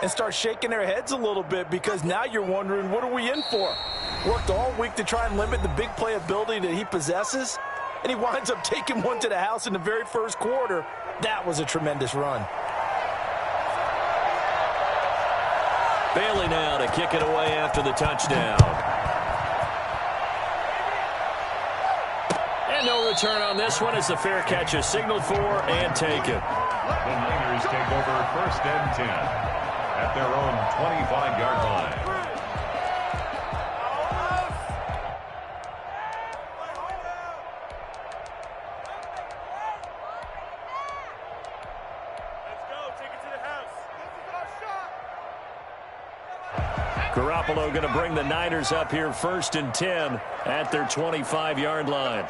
and start shaking their heads a little bit, because now you're wondering, what are we in for? Worked all week to try and limit the big playability that he possesses, and he winds up taking one to the house in the very first quarter. That was a tremendous run. Bailey now to kick it away after the touchdown. And no return on this one as the fair catch is signaled for and taken. The Niners take over 1st and 10 at their own 25-yard line. Garoppolo going to bring the Niners up here 1st and 10 at their 25-yard line.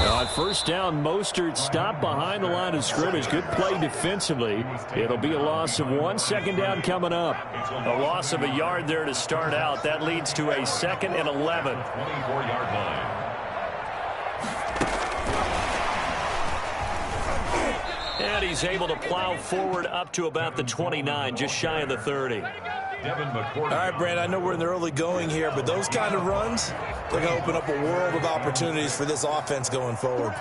On 1st down, Mostert stopped behind the line of scrimmage. Good play defensively. It'll be a loss of 1. 2nd down coming up. A loss of a yard there to start out. That leads to a 2nd and 11. 24-yard line. And he's able to plow forward up to about the 29, just shy of the 30. All right, Brand, I know we're in the early going here, but those kind of runs, they're going to open up a world of opportunities for this offense going forward.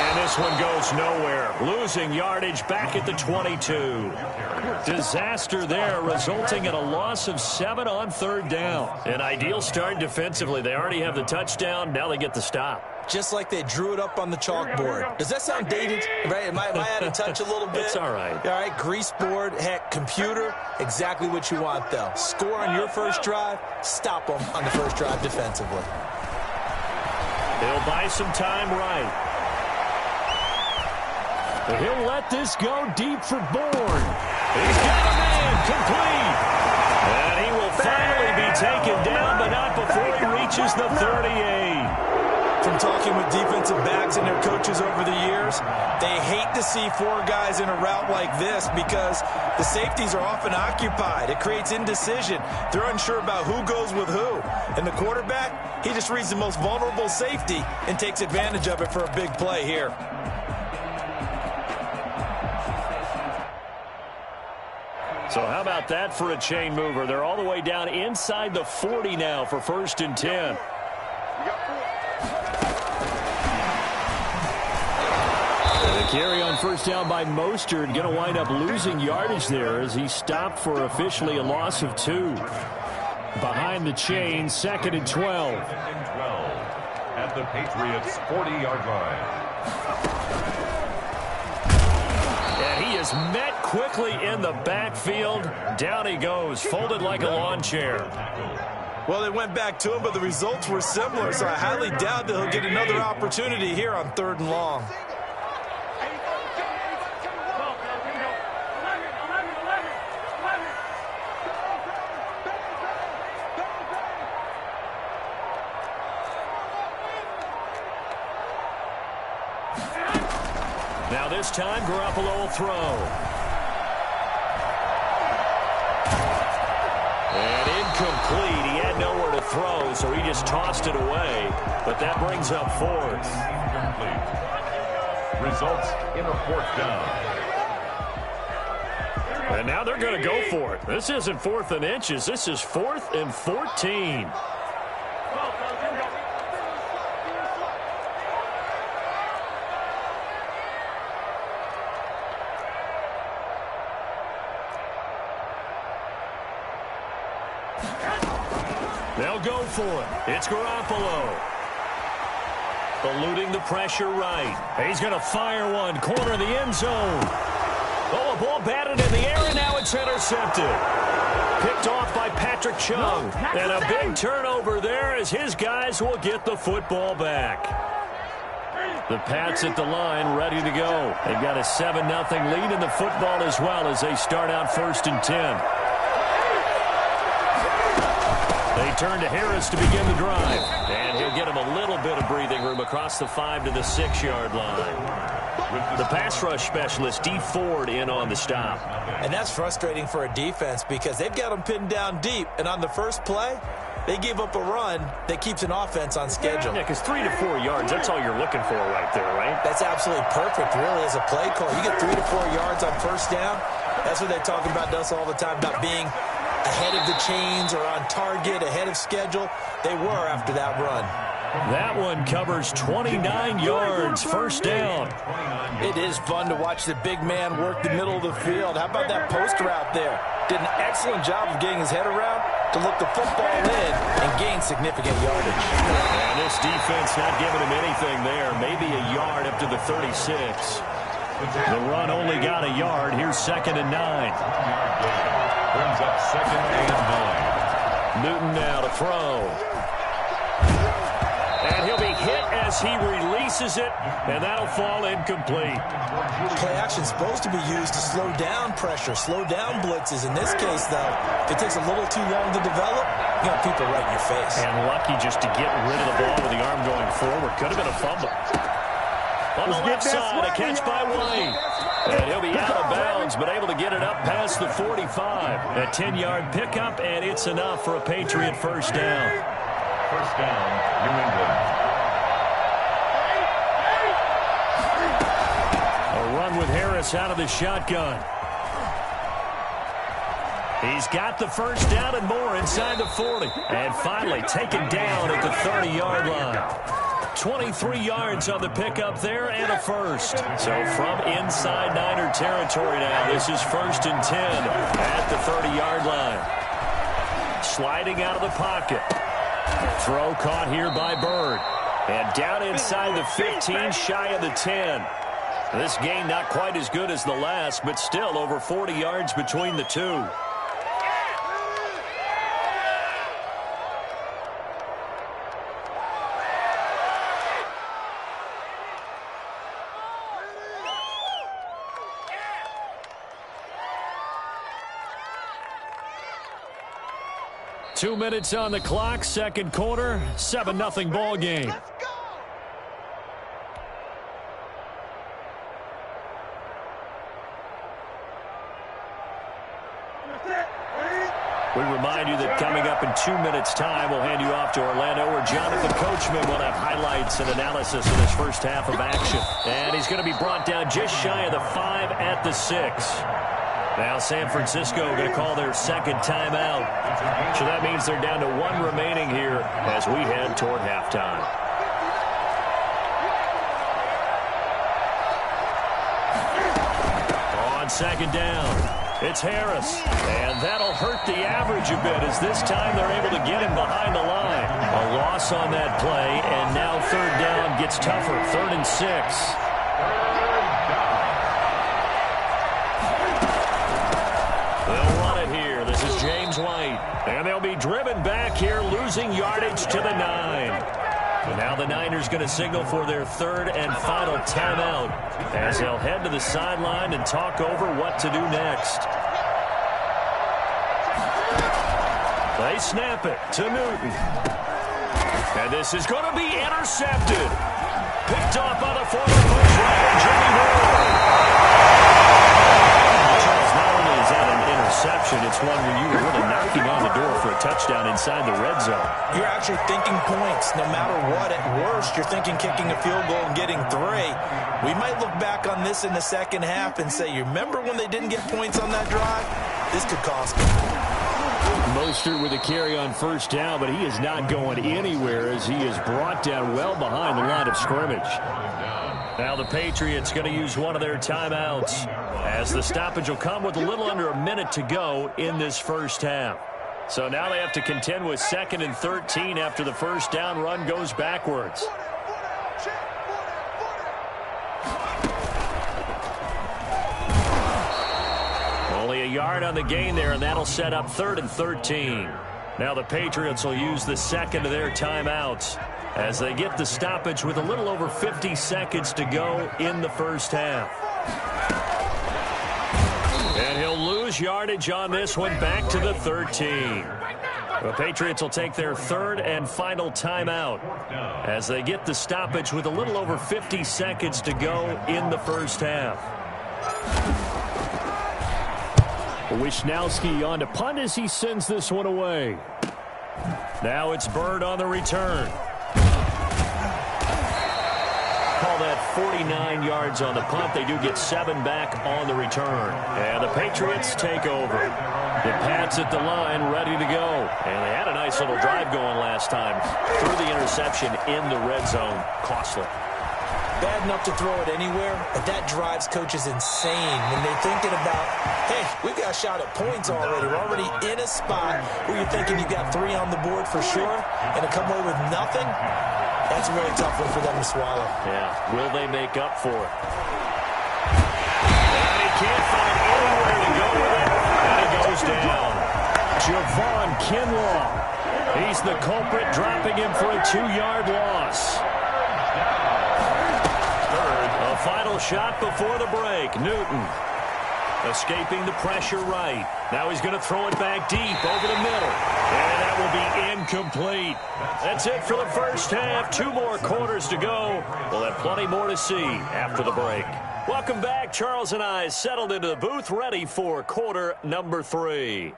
And this one goes nowhere. Losing yardage back at the 22. Disaster there, resulting in a loss of 7 on 3rd down. An ideal start defensively. They already have the touchdown. Now they get the stop. Just like they drew it up on the chalkboard. Does that sound dated? Right? Am I out of touch a little bit? It's all right. All right, grease board, heck, computer, exactly what you want, though. Score on your first drive, stop them on the first drive defensively. They'll buy some time right. He'll let this go deep for Bourne. He's got a man complete. And he will finally be taken down, but not before he reaches the 38. From talking with defensive backs and their coaches over the years, they hate to see 4 guys in a route like this because the safeties are often occupied. It creates indecision. They're unsure about who goes with who. And the quarterback, he just reads the most vulnerable safety and takes advantage of it for a big play here. So how about that for a chain mover? They're all the way down inside the 40 now for 1st and 10. And a carry on 1st down by Mostert. Going to wind up losing yardage there as he stopped for officially a loss of 2. Behind the chain, 2nd and 12. At the Patriots' 40-yard line. And he is met quickly in the backfield. Down he goes, folded like a lawn chair. Well, they went back to him, but the results were similar, so I highly doubt that he'll get another opportunity here on 3rd and long. Now this time, Garoppolo will throw. And incomplete. He had nowhere to throw, so he just tossed it away. But that brings up 4th. Incomplete. Results in a 4th down. And now they're going to go for it. This isn't 4th and inches. This is 4th and 14. They'll go for it. It's Garoppolo. Eluding the pressure right. He's going to fire one. Corner of the end zone. Oh, a ball batted in the air, and now it's intercepted. Picked off by Patrick Chung. And a big turnover there as his guys will get the football back. The Pats at the line ready to go. They've got a 7-0 lead in the football as well as they start out 1st and 10. They turn to Harris to begin the drive. And he'll get him a little bit of breathing room across the 5 to the 6-yard line. The pass rush specialist, D. Ford, in on the stop. And that's frustrating for a defense because they've got them pinned down deep. And on the first play, they gave up a run that keeps an offense on schedule. Yeah, because 3 to 4 yards, that's all you're looking for right there, right? That's absolutely perfect, really, as a play call. You get 3 to 4 yards on first down. That's what they talk about to us all the time, about being ahead of the chains or on target, ahead of schedule. They were after that run. That one covers 29 yards, first down. It is fun to watch the big man work the middle of the field. How about that post route there? Did an excellent job of getting his head around to look the football in and gain significant yardage. And this defense not giving him anything there. Maybe a yard up to the 36. The run only got a yard. Here's 2nd and 9. Brings up 2nd and 9. Newton now to throw. And he'll be hit as he releases it, and that'll fall incomplete. Play action's supposed to be used to slow down pressure, slow down blitzes. In this case, though, if it takes a little too long to develop, you got people right in your face. And lucky just to get rid of the ball with the arm going forward. Could have been a fumble. On the left side, a catch by White. And he'll be out of bounds, but able to get it up past the 45. A 10-yard pickup, and it's enough for a Patriot first down. First down, New England. A run with Harris out of the shotgun. He's got the first down and more inside the 40. And finally taken down at the 30-yard line. 23 yards on the pickup there and a first. So from inside Niner territory now, this is 1st and 10 at the 30-yard line. Sliding out of the pocket. Throw caught here by Bird. And down inside the 15, shy of the 10. This gain not quite as good as the last, but still over 40 yards between the two. Two minutes on the clock, second quarter, 7-0 ball game. We remind you that coming up in 2 minutes' time, we'll hand you off to Orlando, where Jonathan Coachman will have highlights and analysis of this first half of action. And he's going to be brought down just shy of the 5 at the 6. Now San Francisco going to call their second timeout. So that means they're down to 1 remaining here as we head toward halftime. On second down, it's Harris. And that'll hurt the average a bit as this time they're able to get him behind the line. A loss on that play, and now third down gets tougher. 3rd and 6. James White, and they'll be driven back here, losing yardage to the 9. And now the Niners going to signal for their 3rd and final timeout as they'll head to the sideline and talk over what to do next. They snap it to Newton. And this is going to be intercepted. Picked off by the former Coach Ryan, Jimmy Ward. Interception. It's one when you were really knocking on the door for a touchdown inside the red zone. You're actually thinking points. No matter what, at worst, you're thinking kicking a field goal and getting 3. We might look back on this in the second half and say, you remember when they didn't get points on that drive? This could cost them. Mostert with a carry on first down, but he is not going anywhere as he is brought down well behind the line of scrimmage. Now the Patriots going to use one of their timeouts as the stoppage will come with a little under a minute to go in this first half. So now they have to contend with 2nd and 13 after the first down run goes backwards. Only a yard on the gain there, and that'll set up 3rd and 13. Now the Patriots will use the second of their timeouts as they get the stoppage with a little over 50 seconds to go in the first half. And he'll lose yardage on this one back to the 13. The Patriots will take their third and final timeout as they get the stoppage with a little over 50 seconds to go in the first half. Wisnowski on to punt as he sends this one away. Now it's Bird on the return. Call that 49 yards on the punt. They do get 7 back on the return. And the Patriots take over. The Pats at the line ready to go. And they had a nice little drive going last time. Threw the interception in the red zone. Costly. Bad enough to throw it anywhere, but that drives coaches insane when they're thinking about, hey, we've got a shot at points already. We're already in a spot where you're thinking you've got 3 on the board for sure, and to come away with nothing, that's a really tough one for them to swallow. Yeah, will they make up for it? And he can't find anywhere to go with it, and he goes down. Javon Kinlaw. He's the culprit, dropping him for a 2-yard loss. A final shot before the break. Newton escaping the pressure right. Now he's going to throw it back deep over the middle. And that will be incomplete. That's it for the first half. 2 more quarters to go. We'll have plenty more to see after the break. Welcome back. Charles and I settled into the booth ready for quarter number 3.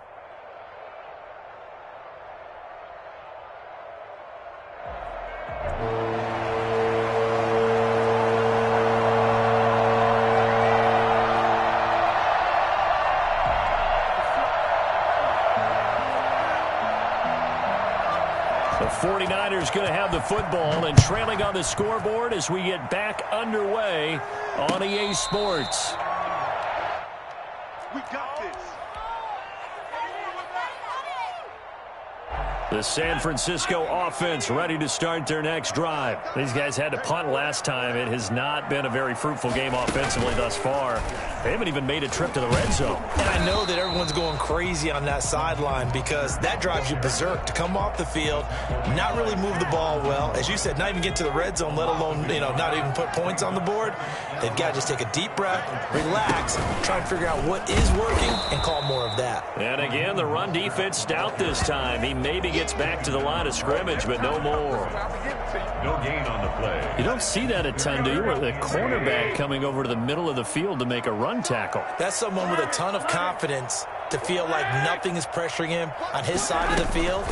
The 49ers going to have the football and trailing on the scoreboard as we get back underway on EA Sports. We got this. The San Francisco offense ready to start their next drive. These guys had to punt last time. It has not been a very fruitful game offensively thus far. They haven't even made a trip to the red zone. And I know that everyone's going crazy on that sideline because that drives you berserk to come off the field, not really move the ball well. As you said, not even get to the red zone, let alone, not even put points on the board. They've got to just take a deep breath, relax, try and figure out what is working and call more of that. And again, the run defense stout this time. He maybe gets back to the line of scrimmage, but no more. No gain on the play. You don't see that a ton, do you? Where the cornerback coming over to the middle of the field to make a run tackle. That's someone with a ton of confidence to feel like nothing is pressuring him on his side of the field.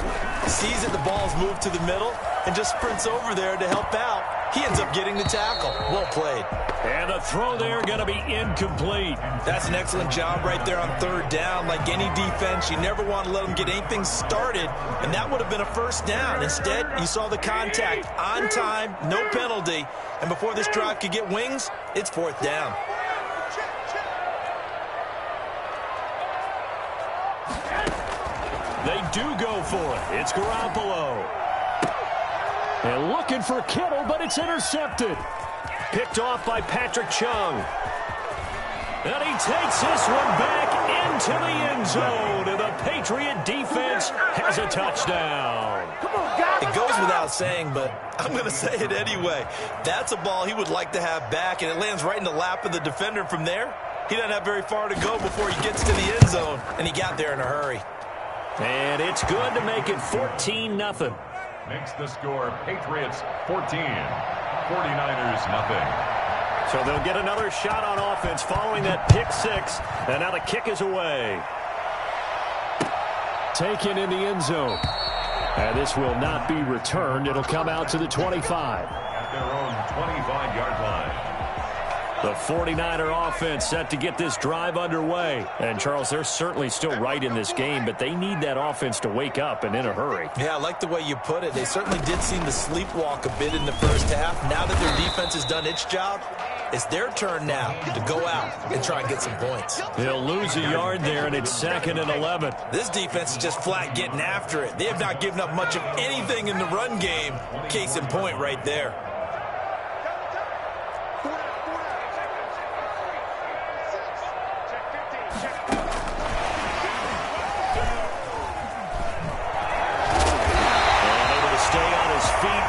Sees that the ball's moved to the middle and just sprints over there to help out. He ends up getting the tackle. Well played. And the throw there going to be incomplete. That's an excellent job right there on 3rd down. Like any defense, you never want to let them get anything started, and that would have been a first down. Instead, you saw the contact on time, no penalty, and before this drive could get wings, it's 4th down. They do go for it. It's Garoppolo. And looking for Kittle, but it's intercepted. Picked off by Patrick Chung. And he takes this one back into the end zone. And the Patriot defense has a touchdown. It goes without saying, but I'm going to say it anyway. That's a ball he would like to have back, and it lands right in the lap of the defender from there. He doesn't have very far to go before he gets to the end zone, and he got there in a hurry. And it's good to make it 14-0. Makes the score Patriots 14, 49ers nothing. So they'll get another shot on offense following that pick 6. And now the kick is away. Taken in the end zone. And this will not be returned. It'll come out to the 25. At their own 25-yard line. The 49er offense set to get this drive underway. And, Charles, they're certainly still right in this game, but they need that offense to wake up and in a hurry. Yeah, I like the way you put it. They certainly did seem to sleepwalk a bit in the first half. Now that their defense has done its job, it's their turn now to go out and try and get some points. They'll lose a yard there, and it's 2nd and 11. This defense is just flat getting after it. They have not given up much of anything in the run game. Case in point right there.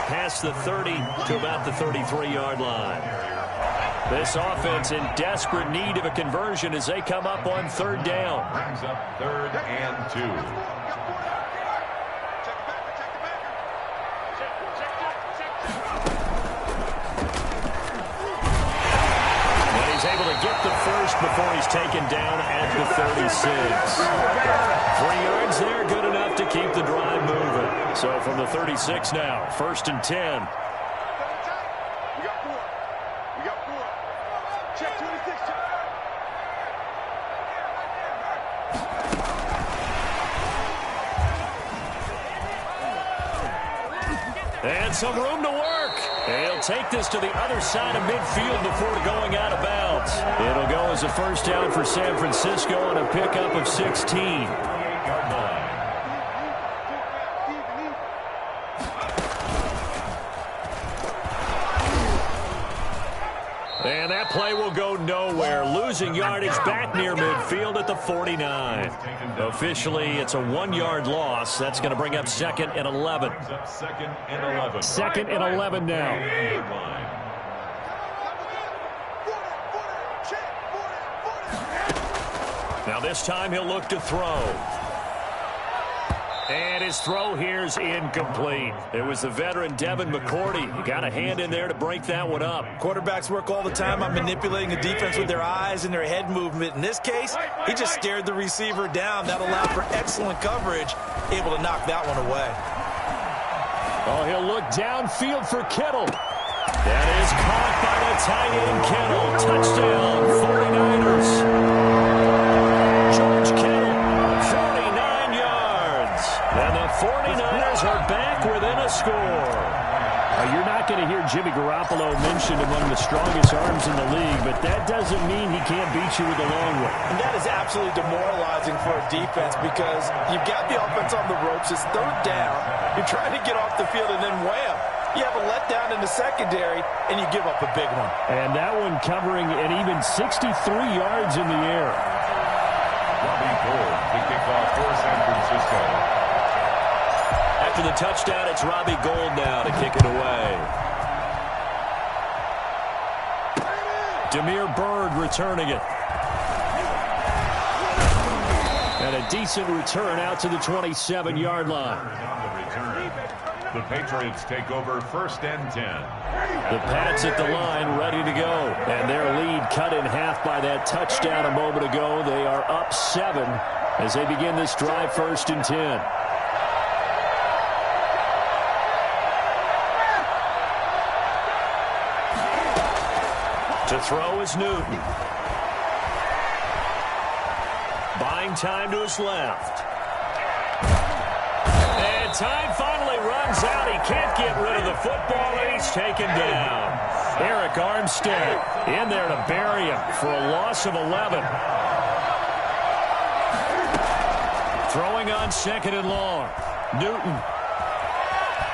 Past the 30 to about the 33-yard line. This offense in desperate need of a conversion as they come up on 3rd down. Brings up 3rd and 2. get the first before he's taken down at the 36. 3 yards there, good enough to keep the drive moving. So from the 36 now, 1st and 10. And some room to work. And he'll take this to the other side of midfield before going out of bounds. It'll go as a first down for San Francisco on a pickup of 16. And that play will go nowhere. Losing yardage back near midfield at the 49. Officially, it's a 1-yard loss. That's going to bring up 2nd and 11. 2nd and 11 now. Now this time he'll look to throw. And his throw here's incomplete. It was the veteran Devin McCourty. You got a hand in there to break that one up. Quarterbacks work all the time on manipulating the defense with their eyes and their head movement. In this case, he just stared the receiver down. That allowed for excellent coverage, able to knock that one away. Oh, he'll look downfield for Kittle. That is caught by the tight end Kittle. Touchdown, 49ers. George Kittle, 49 yards. And the 49ers are back within a score. You're not going to hear Jimmy Garoppolo mentioned among the strongest arms in the league, but that doesn't mean he can't beat you with a long one. And that is absolutely demoralizing for a defense because you've got the offense on the ropes. It's 3rd down. You're trying to get off the field, and then wham, you have a letdown in the secondary, and you give up a big one. And that one covering an even 63 yards in the air. Robbie Gould to kick off for San Francisco. After the touchdown, it's Robbie Gould now to kick it away. Damiere Byrd returning it. And a decent return out to the 27-yard line. The Patriots take over 1st and 10. The Pats at the line ready to go. And their lead cut in half by that touchdown a moment ago. They are up 7 as they begin this drive 1st and 10. To throw is Newton. Buying time to his left. And time finally runs out. He can't get rid of the football, and he's taken down. Eric Armstead in there to bury him for a loss of 11. Throwing on 2nd and long. Newton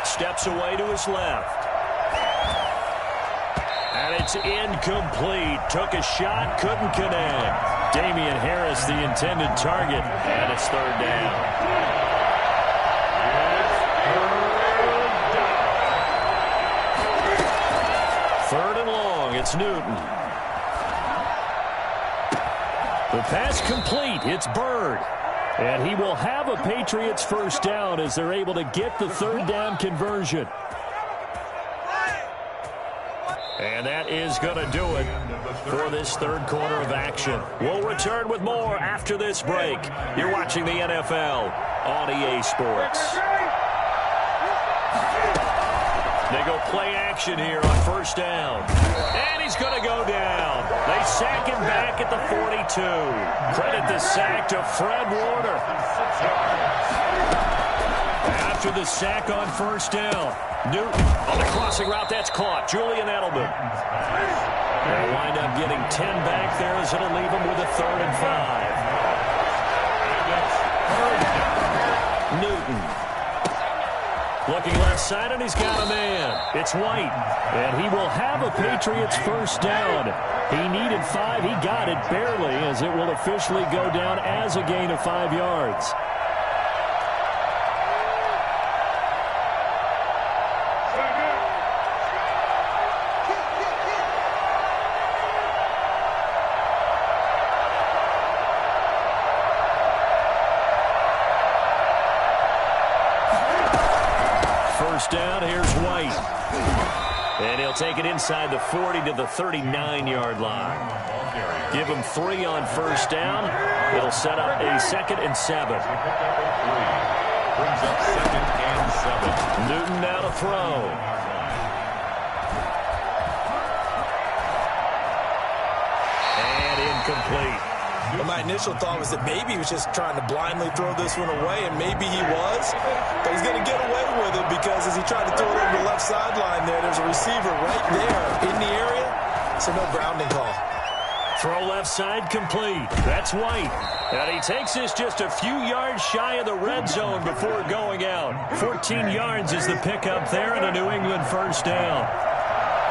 steps away to his left. And it's incomplete. Took a shot, couldn't connect. Damian Harris, the intended target, and it's 3rd down. 3rd and long, it's Newton. The pass complete, it's Byrd. And he will have a Patriots 1st down as they're able to get the 3rd down conversion. And that is going to do it for this 3rd quarter of action. We'll return with more after this break. You're watching the NFL on EA Sports. They go play action here on 1st down. And he's going to go down. They sack him back at the 42. Credit the sack to Fred Warner. After the sack on 1st down. Newton on the crossing route. That's caught. Julian Edelman. They'll wind up getting 10 back there as it'll leave them with a 3rd and 5. Newton. Looking left side, and he's got a man. It's White. And he will have a Patriots 1st down. He needed 5. He got it barely as it will officially go down as a gain of 5 yards. Down, here's White. And he'll take it inside the 40 to the 39-yard line. Give him 3 on first down. It'll set up a 2nd and 7. Brings up 2nd and 7. Newton now to throw. And incomplete. Well, my initial thought was that maybe he was just trying to blindly throw this one away, and maybe he was. But he's going to get away with it because as he tried to throw it over the left sideline there's a receiver right there in the area, so no grounding call. Throw left side complete. That's White. And he takes this just a few yards shy of the red zone before going out. 14 yards is the pickup there and a New England first down.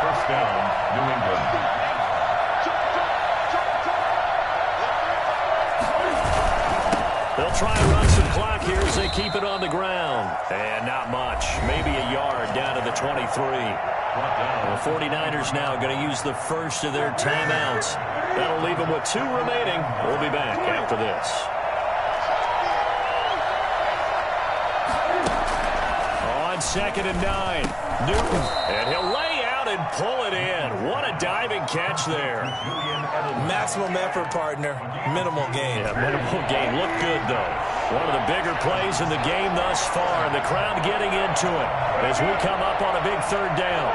First down, New England. They'll try and run some clock here as they keep it on the ground. And not much. Maybe a yard down to the 23. The 49ers now going to use the first of their timeouts. That'll leave them with 2 remaining. We'll be back after this. On 2nd and 9. Newton. And he'll lay out and pull it in. What a diving catch there. Maximum effort, partner. Minimal gain. Yeah, minimal gain. Looked good, though. One of the bigger plays in the game thus far, and the crowd getting into it as we come up on a big 3rd down.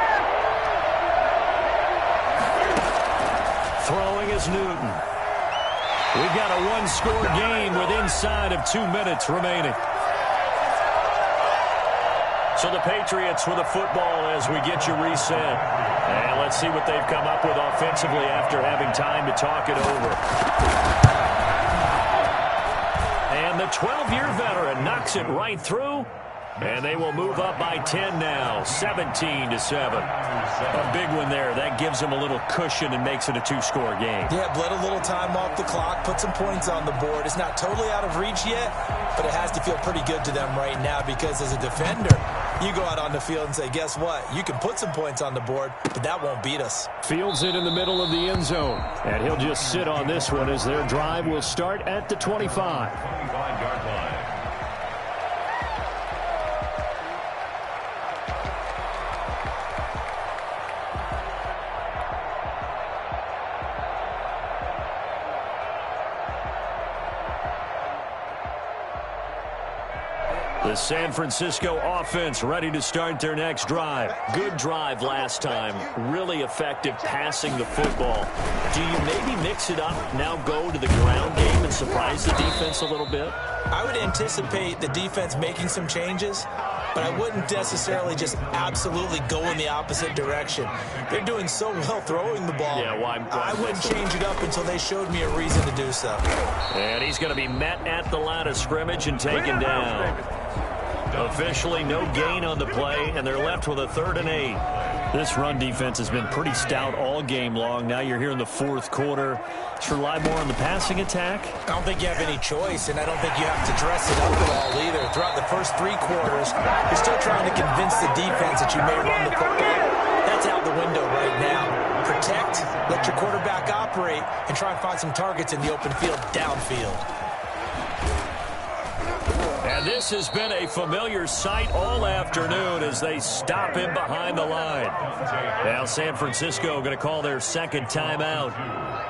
Throwing is Newton. We've got a 1-score game with inside of 2 minutes remaining. So the Patriots with a football as we get you reset. And let's see what they've come up with offensively after having time to talk it over. And the 12-year veteran knocks it right through. And they will move up by 10 now, 17-7. A big one there. That gives them a little cushion and makes it a 2-score game. Yeah, bled a little time off the clock, put some points on the board. It's not totally out of reach yet, but it has to feel pretty good to them right now because as a defender, you go out on the field and say, guess what? You can put some points on the board, but that won't beat us. Fields it in the middle of the end zone. And he'll just sit on this one as their drive will start at the 25. 25-yard line. The San Francisco offense ready to start their next drive. Good drive last time. Really effective passing the football. Do you maybe mix it up, now go to the ground game and surprise the defense a little bit? I would anticipate the defense making some changes, but I wouldn't necessarily just absolutely go in the opposite direction. They're doing so well throwing the ball. Yeah, why I wouldn't change it up until they showed me a reason to do so. And he's going to be met at the line of scrimmage and taken down. Officially no gain on the play, and they're left with a 3rd and 8. This run defense has been pretty stout all game long. Now you're here in the 4th quarter. Should rely more on the passing attack? I don't think you have any choice, and I don't think you have to dress it up at all either. Throughout the first 3 quarters, you're still trying to convince the defense that you may run the football. That's out the window right now. Protect, let your quarterback operate, and try and find some targets in the open field downfield. And this has been a familiar sight all afternoon as they stop him behind the line. Now San Francisco going to call their 2nd timeout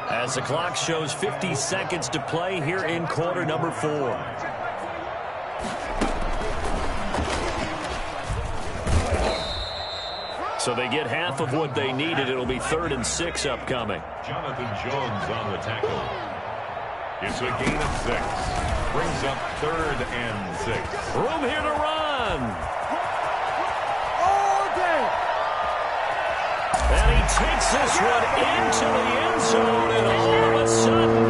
as the clock shows 50 seconds to play here in quarter number 4. So they get half of what they needed. It'll be 3rd and 6 upcoming. Jonathan Jones on the tackle. It's a gain of 6. Brings up 3rd and 6. Room here to run. And he takes this one into the end zone, and all of a sudden,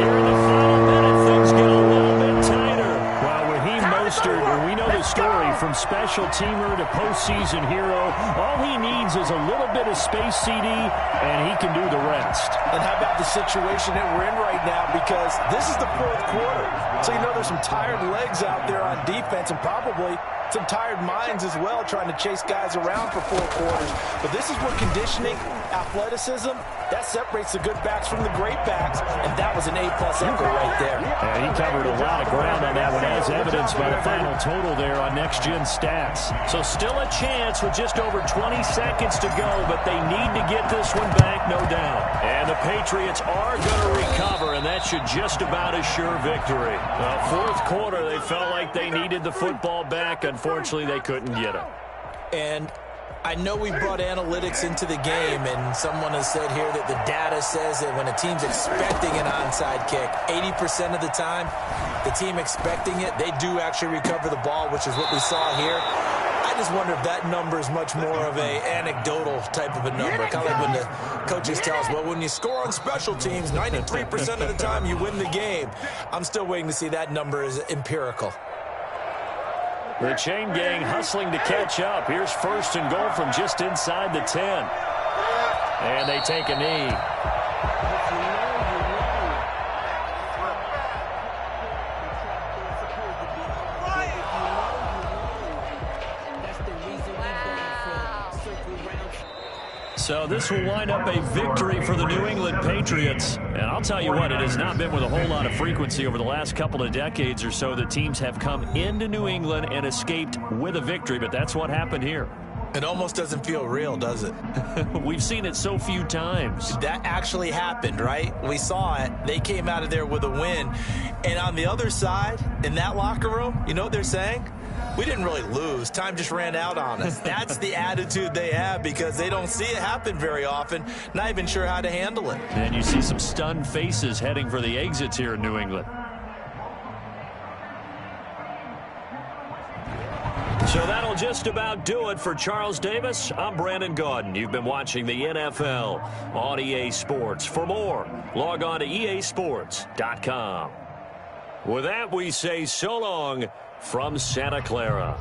here in the final minute, things get a little bit tighter. Well, Raheem Mostert, we know the story from special teamer to postseason hero. All he needs is a little bit of space, CD, and he can do the rest. And how about the situation that we're in right now? Because this is the 4th quarter. So you know there's some tired legs out there on defense and probably some tired minds as well trying to chase guys around for 4 quarters. But this is where conditioning athleticism, that separates the good backs from the great backs, and that was an A-plus effort right there. Yeah, he covered a lot of ground on that one, as evidenced by the final total there on Next Gen Stats. So still a chance with just over 20 seconds to go, but they need to get this one back, no doubt. And the Patriots are going to recover, and that should just about assure victory. Fourth quarter, they felt like they needed the football back. Unfortunately, they couldn't get it. And I know we brought analytics into the game, and someone has said here that the data says that when a team's expecting an onside kick, 80% of the time, the team expecting it, they do actually recover the ball, which is what we saw here. I just wonder if that number is much more of a anecdotal type of a number. Kind of like when the coaches tell us, well, when you score on special teams, 93% of the time you win the game. I'm still waiting to see that number is empirical. The chain gang hustling to catch up. Here's first and goal from just inside the 10. And they take a knee. So this will wind up a victory for the New England Patriots. And I'll tell you what, it has not been with a whole lot of frequency over the last couple of decades or so that teams have come into New England and escaped with a victory, but that's what happened here. It almost doesn't feel real, does it? We've seen it so few times. That actually happened, right? We saw it. They came out of there with a win. And on the other side, in that locker room, you know what they're saying? We didn't really lose. Time just ran out on us. That's the attitude they have because they don't see it happen very often, not even sure how to handle it. And you see some stunned faces heading for the exits here in New England. So that'll just about do it for Charles Davis. I'm Brandon Gaudin. You've been watching the NFL on EA Sports. For more, log on to easports.com. With that, we say so long from Santa Clara.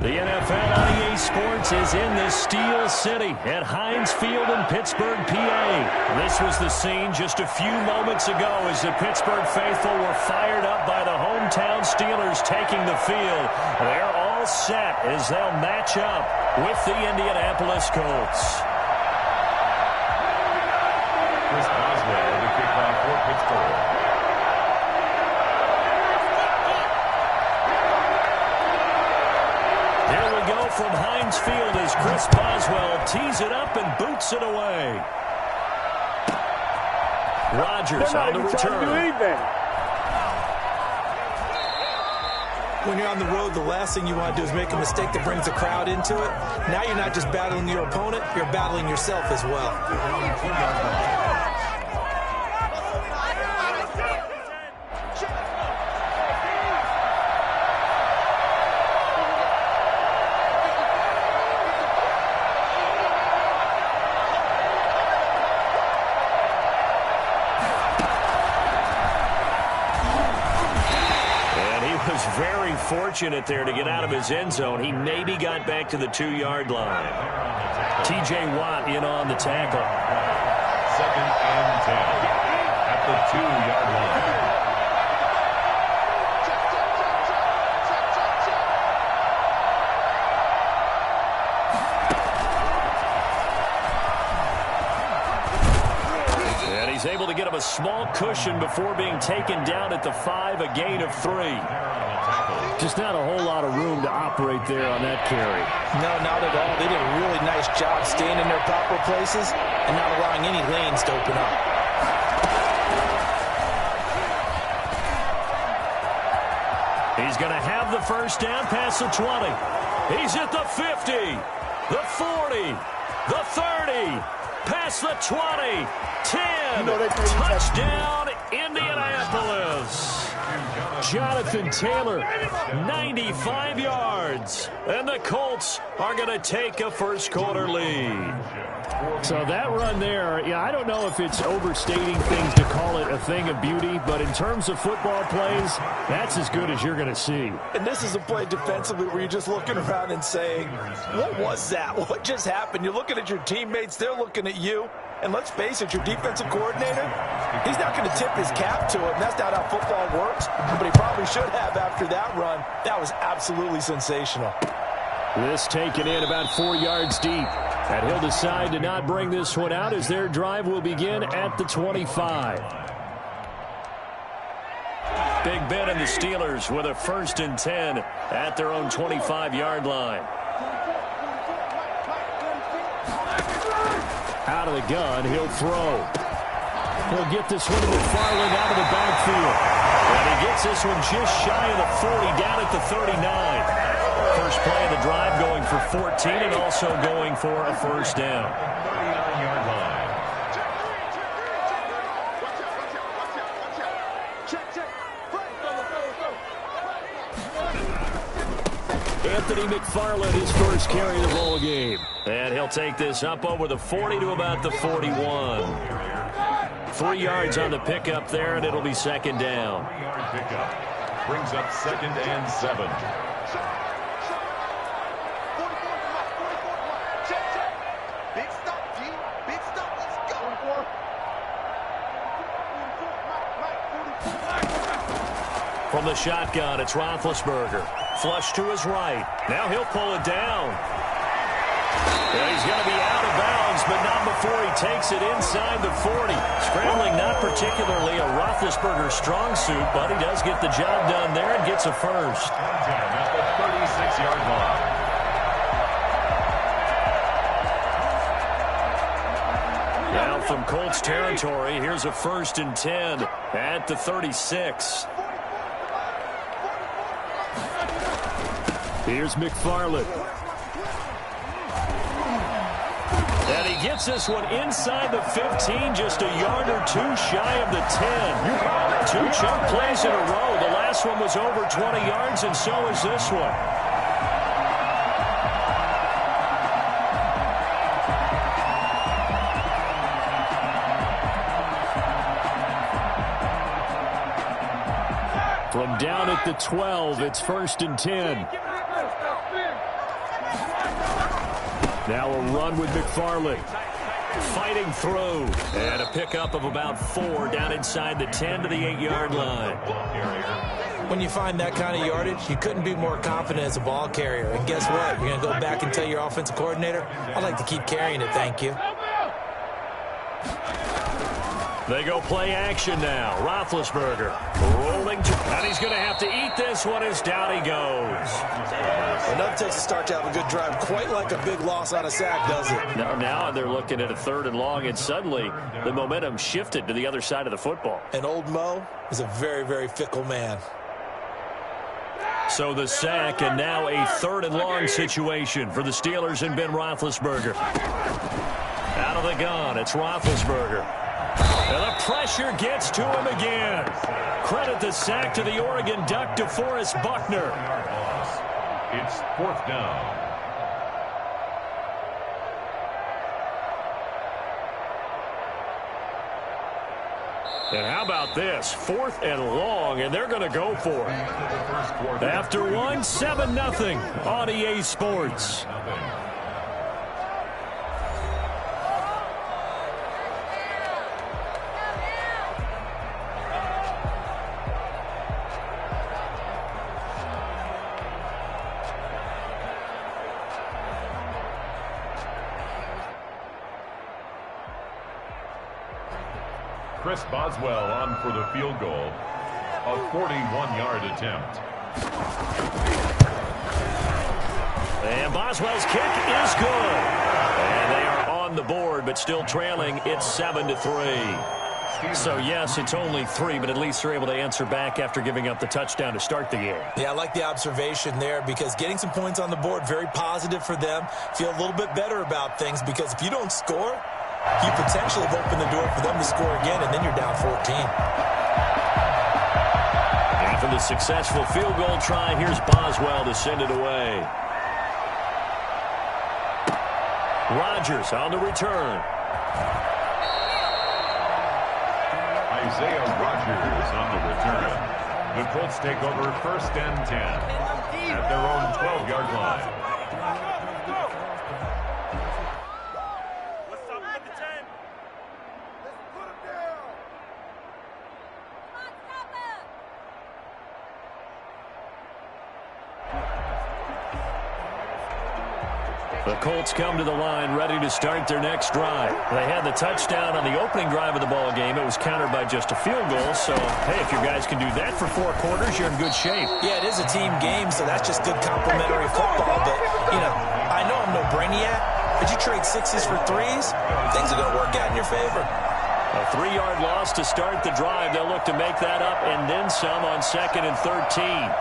The NFL on EA Sports is in the Steel City at Heinz Field in Pittsburgh, PA. This was the scene just a few moments ago as the Pittsburgh faithful were fired up by the hometown Steelers taking the field. They're all set as they'll match up with the Indianapolis Colts. Chris Boswell, the kickoff for Pittsburgh. From Heinz Field as Chris Boswell tees it up and boots it away. Rodgers on the return. When you're on the road, the last thing you want to do is make a mistake that brings the crowd into it. Now you're not just battling your opponent, you're battling yourself as well. Very fortunate there to get out of his end zone. He maybe got back to the 2-yard line. T.J. Watt in on the tackle. 2nd and 10 at the 2-yard line. And he's able to get him a small cushion before being taken down at the 5, a gain of 3. Just not a whole lot of room to operate there on that carry. No, not at all. They did a really nice job staying in their proper places and not allowing any lanes to open up. He's going to have the first down past the 20. He's at the 50, the 40, the 30, past the 20, 10, touchdown Indianapolis. Jonathan Taylor, 95 yards. And the Colts are going to take a first-quarter lead. So that run there, I don't know if it's overstating things to call it a thing of beauty, but in terms of football plays, that's as good as you're going to see. And this is a play defensively where you're just looking around and saying, what was that? What just happened? You're looking at your teammates. They're looking at you. And let's face it, your defensive coordinator, he's not going to tip his cap to it. And that's not how football works. But he probably should have after that run. That was absolutely sensational. This taken in about 4 yards deep. And he'll decide to not bring this one out as their drive will begin at the 25. Big Ben and the Steelers with a 1st and 10 at their own 25-yard line. Out of the gun, he'll throw. He'll get this one to McFarland out of the backfield. And he gets this one just shy of the 40, down at the 39. First play of the drive going for 14 and also going for a first down. 39-yard line. Anthony McFarland, his first carry of the ball game. And he'll take this up over the 40 to about the 41. 3 yards on the pickup there, and it'll be 2nd down. 3-yard pickup brings up 2nd and 7. From the shotgun, it's Roethlisberger. Flush to his right. Now he'll pull it down. And he's going to be out of bounds, but not before he takes it inside the 40. Scrambling, not particularly a Roethlisberger strong suit, but he does get the job done there and gets a first. At the 36-yard line. Now from Colts territory, here's a 1st and 10 at the 36. Here's McFarland. And he gets this one inside the 15, just a yard or two shy of the 10. 2 chunk plays in a row. The last one was over 20 yards, and so is this one. From down at the 12, it's 1st and 10. Now a run with McFarland. Fighting through. And a pickup of about 4 down inside the 10 to the 8-yard line. When you find that kind of yardage, you couldn't be more confident as a ball carrier. And guess what? You're going to go back and tell your offensive coordinator, I'd like to keep carrying it, thank you. They go play action now. Roethlisberger rolling. And he's going to have to eat this one as down he goes. Enough takes a start to have a good drive. Quite like a big loss on a sack, does it? Now they're looking at a 3rd and long, and suddenly the momentum shifted to the other side of the football. And old Mo is a very, very fickle man. So the sack, and now a 3rd and long situation for the Steelers and Ben Roethlisberger. Out of the gun, it's Roethlisberger. And the pressure gets to him again. Credit the sack to the Oregon Duck, DeForest Buckner. It's 4th down. And how about this? 4th and long, and they're going to go for it. After one, 7-0 on EA Sports. Chris Boswell on for the field goal. A 41-yard attempt. And Boswell's kick is good. And they are on the board, but still trailing. It's 7-3. So, yes, it's only 3, but at least they're able to answer back after giving up the touchdown to start the game. Yeah, I like the observation there because getting some points on the board, very positive for them. Feel a little bit better about things because if you don't score, you potentially have opened the door for them to score again, and then you're down 14. After the successful field goal try, here's Boswell to send it away. Rodgers on the return. Isaiah Rodgers on the return. The Colts take over 1st and 10 at their own 12-yard line. The Colts come to the line ready to start their next drive. They had the touchdown on the opening drive of the ball game. It was countered by just a field goal. So, hey, if your guys can do that for 4 quarters, you're in good shape. Yeah, it is a team game, so that's just good complementary football. But, you know, I know I'm no brainiac, but you trade 6s for 3s, things are going to work out in your favor. A 3-yard loss to start the drive. They'll look to make that up and then some on 2nd and 13.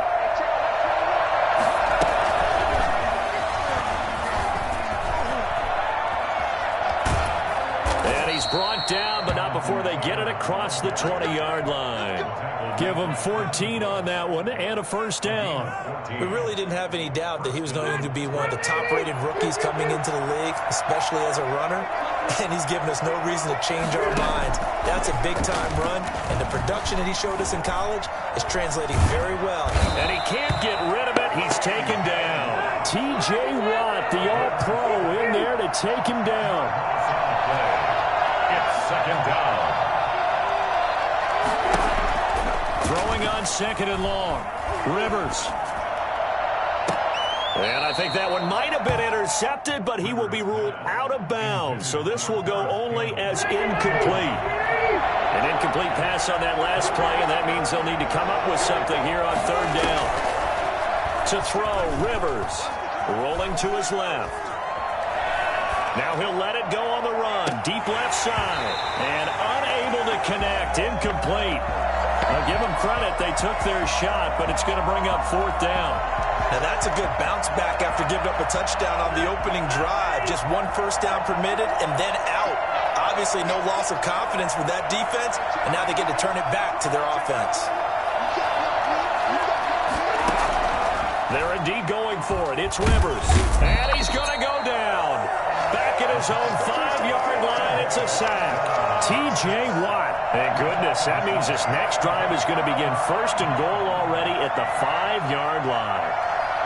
Brought down, but not before they get it across the 20-yard line. Give them 14 on that one and a 1st down. We really didn't have any doubt that he was going to be one of the top-rated rookies coming into the league, especially as a runner, and he's given us no reason to change our minds. That's a big-time run, and the production that he showed us in college is translating very well. And he can't get rid of it. He's taken down. T.J. Watt, the all-pro, in there to take him down. 2nd down. Throwing on 2nd and long. Rivers. And I think that one might have been intercepted, but he will be ruled out of bounds. So this will go only as incomplete. An incomplete pass on that last play, and that means they'll need to come up with something here on 3rd down. To throw, Rivers. Rolling to his left. Now he'll let it go on the run. Deep left side. And unable to connect. Incomplete. I'll give them credit. They took their shot, but it's going to bring up 4th down. Now that's a good bounce back after giving up a touchdown on the opening drive. Just 1 1st down permitted and then out. Obviously no loss of confidence with that defense, and now they get to turn it back to their offense. They're indeed going for it. It's Rivers. And he's going to go down. Back at his own 5-yard line, it's a sack. T.J. Watt. Thank goodness. That means this next drive is going to begin 1st and goal already at the 5-yard line.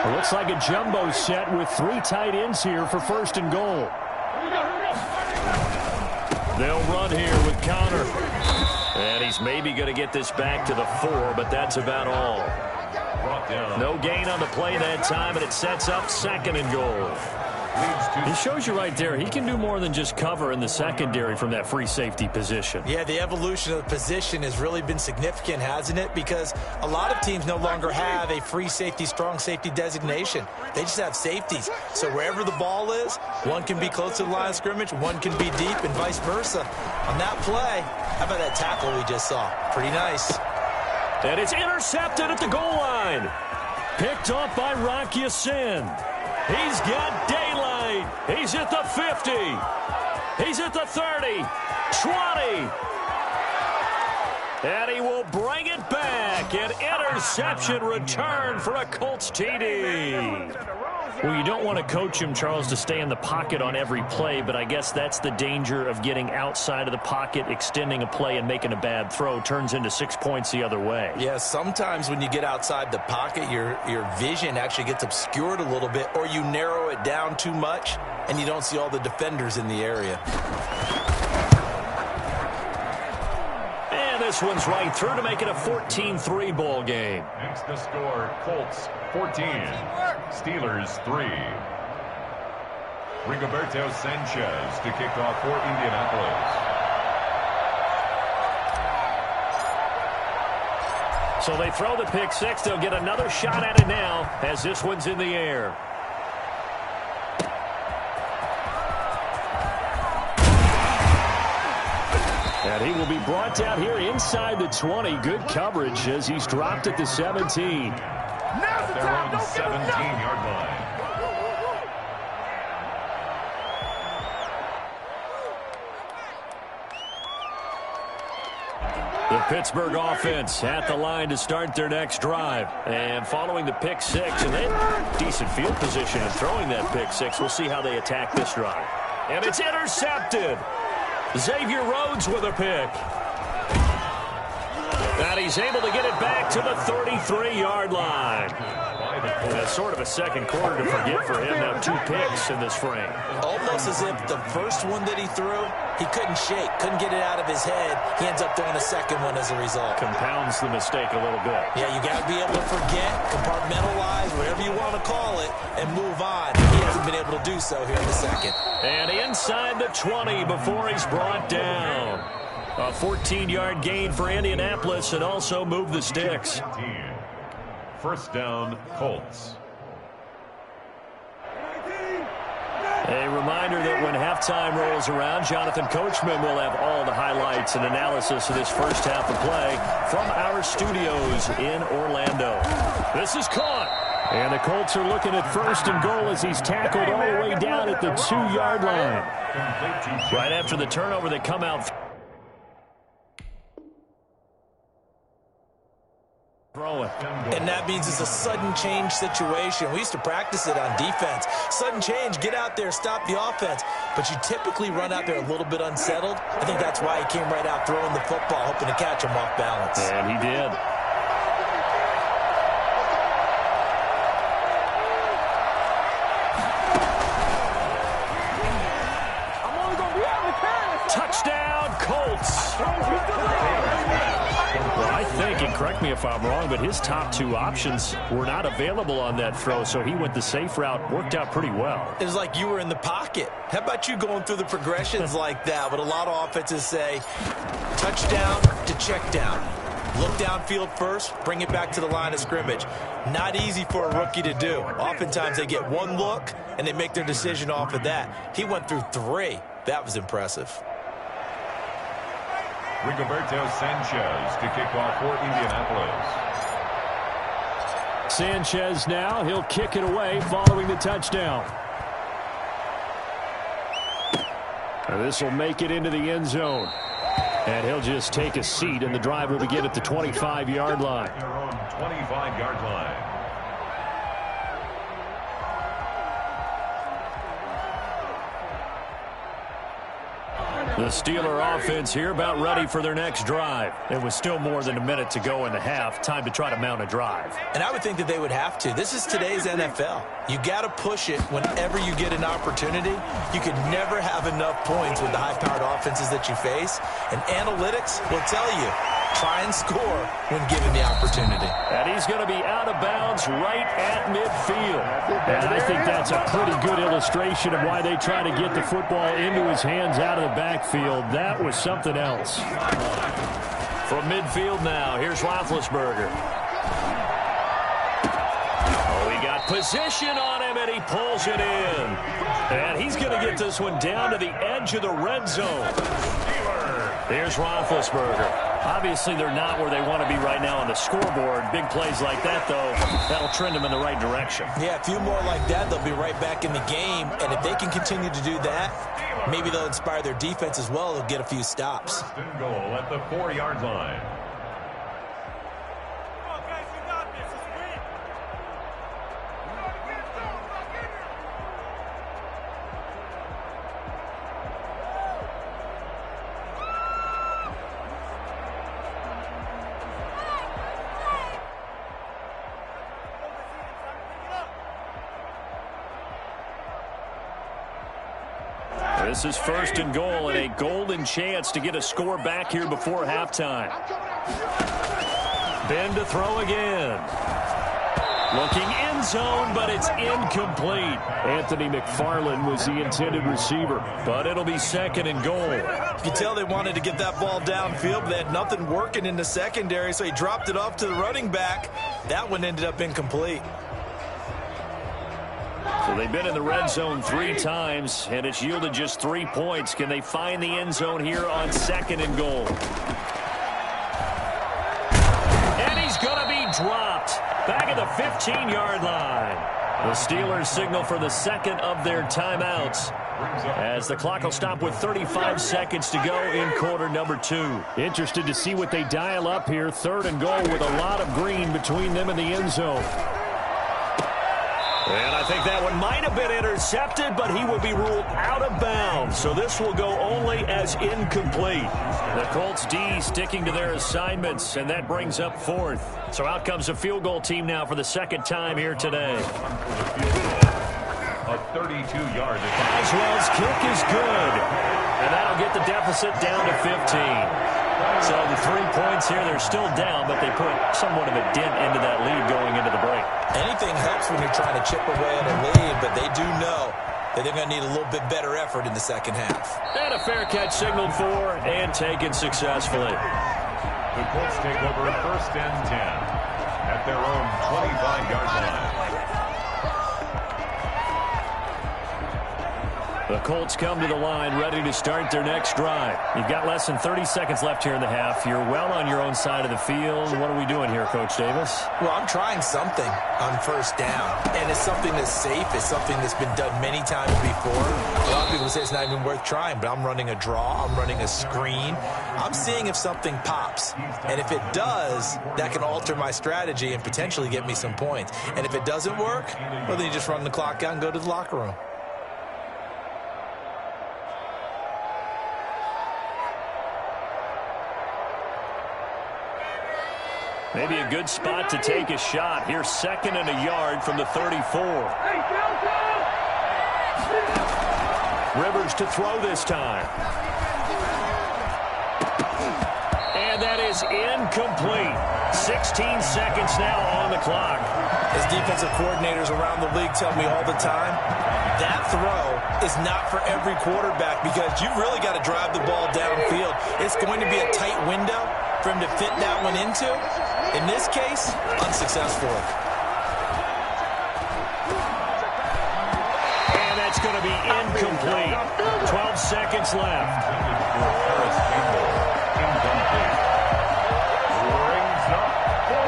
It looks like a jumbo set with 3 tight ends here for 1st and goal. They'll run here with Connor. And he's maybe going to get this back to the 4, but that's about all. No gain on the play that time, and it sets up 2nd and goal. He shows you right there, he can do more than just cover in the secondary from that free safety position. Yeah, the evolution of the position has really been significant, hasn't it? Because a lot of teams no longer have a free safety, strong safety designation. They just have safeties. So wherever the ball is, one can be close to the line of scrimmage, one can be deep, and vice versa. On that play, how about that tackle we just saw? Pretty nice. And it's intercepted at the goal line. Picked off by Rocky Sin. He's got daylight. He's at the 50. He's at the 30. 20. And he will bring it back. An interception return for a Colts TD. Well, you don't want to coach him, Charles, to stay in the pocket on every play, but I guess that's the danger of getting outside of the pocket, extending a play, and making a bad throw. Turns into 6 points the other way. Yeah, sometimes when you get outside the pocket, your vision actually gets obscured a little bit, or you narrow it down too much, and you don't see all the defenders in the area. And this one's right through to make it a 14-3 ball game. Next to score, Colts 14, Steelers 3. Rigoberto Sanchez to kick off for Indianapolis. So they throw the pick 6. They'll get another shot at it now as this one's in the air. And he will be brought down here inside the 20. Good coverage as he's dropped at the 17. At their own 17-yard line. The Pittsburgh offense at the line to start their next drive. And following the pick 6, and they have decent field position in throwing that pick 6. We'll see how they attack this drive. And it's intercepted. Xavier Rhodes with a pick. And he's able to get it back to the 33-yard line. That's sort of a second quarter to forget for him. Now 2 picks in this frame. Almost as if the first one that he threw, he couldn't shake, couldn't get it out of his head. He ends up throwing a second one as a result. Compounds the mistake a little bit. Yeah, you got to be able to forget, compartmentalize, whatever you want to call it, and move on. He hasn't been able to do so here in the second. And inside the 20 before he's brought down. A 14-yard gain for Indianapolis and also move the sticks. First down, Colts. A reminder that when halftime rolls around, Jonathan Coachman will have all the highlights and analysis of this first half of play from our studios in Orlando. This is caught. And the Colts are looking at 1st and goal as he's tackled all the way down at the 2-yard line. Right after the turnover, they come out throwing. And that means it's a sudden change situation. We used to practice it on defense. Sudden change, get out there, stop the offense. But you typically run out there a little bit unsettled. I think that's why he came right out throwing the football, hoping to catch him off balance. And he did. Touchdown, Colts. Well, I think, and correct me if I'm wrong, but his top 2 options were not available on that throw, so he went the safe route, worked out pretty well. It was like you were in the pocket. How about you going through the progressions like that? But a lot of offenses say touchdown to check down. Look downfield first, bring it back to the line of scrimmage. Not easy for a rookie to do. Oftentimes they get one look, and they make their decision off of that. He went through 3. That was impressive. Rigoberto Sanchez to kick off for Indianapolis. Sanchez now, he'll kick it away following the touchdown. And this will make it into the end zone. And he'll just take a seat, and the drive will begin at the 25-yard line. Their own 25-yard line. The Steeler offense here about ready for their next drive. It was still more than a minute to go in the half. Time to try to mount a drive. And I would think that they would have to. This is today's NFL. You got to push it whenever you get an opportunity. You can never have enough points with the high-powered offenses that you face. And analytics will tell you, try and score when given the opportunity. And he's going to be out of bounds right at midfield. And I think that's a pretty good illustration of why they try to get the football into his hands out of the backfield. That was something else. From midfield now, here's Roethlisberger. Oh, he got position on him, and he pulls it in. And he's going to get this one down to the edge of the red zone. Here's Roethlisberger. Obviously, they're not where they want to be right now on the scoreboard. Big plays like that, though, that'll trend them in the right direction. Yeah, a few more like that, they'll be right back in the game. And if they can continue to do that, maybe they'll inspire their defense as well. They'll get a few stops. First and goal at the 4-yard line. This is first and goal and a golden chance to get a score back here before halftime. Ben to throw again. Looking end zone, but it's incomplete. Anthony McFarland was the intended receiver, but it'll be second and goal. You can tell they wanted to get that ball downfield, but they had nothing working in the secondary, so he dropped it off to the running back. That one ended up incomplete. So they've been in the red zone 3 times, and it's yielded just 3 points. Can they find the end zone here on second and goal? And he's going to be dropped back at the 15-yard line. The Steelers signal for the second of their timeouts, as the clock will stop with 35 seconds to go in quarter number 2. Interested to see what they dial up here. Third and goal with a lot of green between them and the end zone. And I think that one might have been intercepted, but he will be ruled out of bounds. So this will go only as incomplete. The Colts D sticking to their assignments, and that brings up fourth. So out comes a field goal team now for the second time here today. A 32-yard attempt. Boswell's kick is good, and that'll get the deficit down to 15. So the 3 points here, they're still down, but they put somewhat of a dent into that lead going into the break. Anything helps when you're trying to chip away at a lead, but they do know that they're going to need a little bit better effort in the second half. And a fair catch signaled for and taken successfully. The Colts take over first and 10 at their own 25-yard line. The Colts come to the line ready to start their next drive. You've got less than 30 seconds left here in the half. You're well on your own side of the field. What are we doing here, Coach Davis? Well, I'm trying something on first down, and it's something that's safe. It's something that's been done many times before. A lot of people say it's not even worth trying, but I'm running a draw. I'm running a screen. I'm seeing if something pops, and if it does, that can alter my strategy and potentially get me some points. And if it doesn't work, well, then you just run the clock out and go to the locker room. Maybe a good spot to take a shot. Here's second and a yard from the 34. Rivers to throw this time. And that is incomplete. 16 seconds now on the clock. As defensive coordinators around the league tell me all the time, that throw is not for every quarterback because you've really got to drive the ball downfield. It's going to be a tight window for him to fit that one into. In this case, unsuccessful. And that's going to be incomplete. 12 seconds left.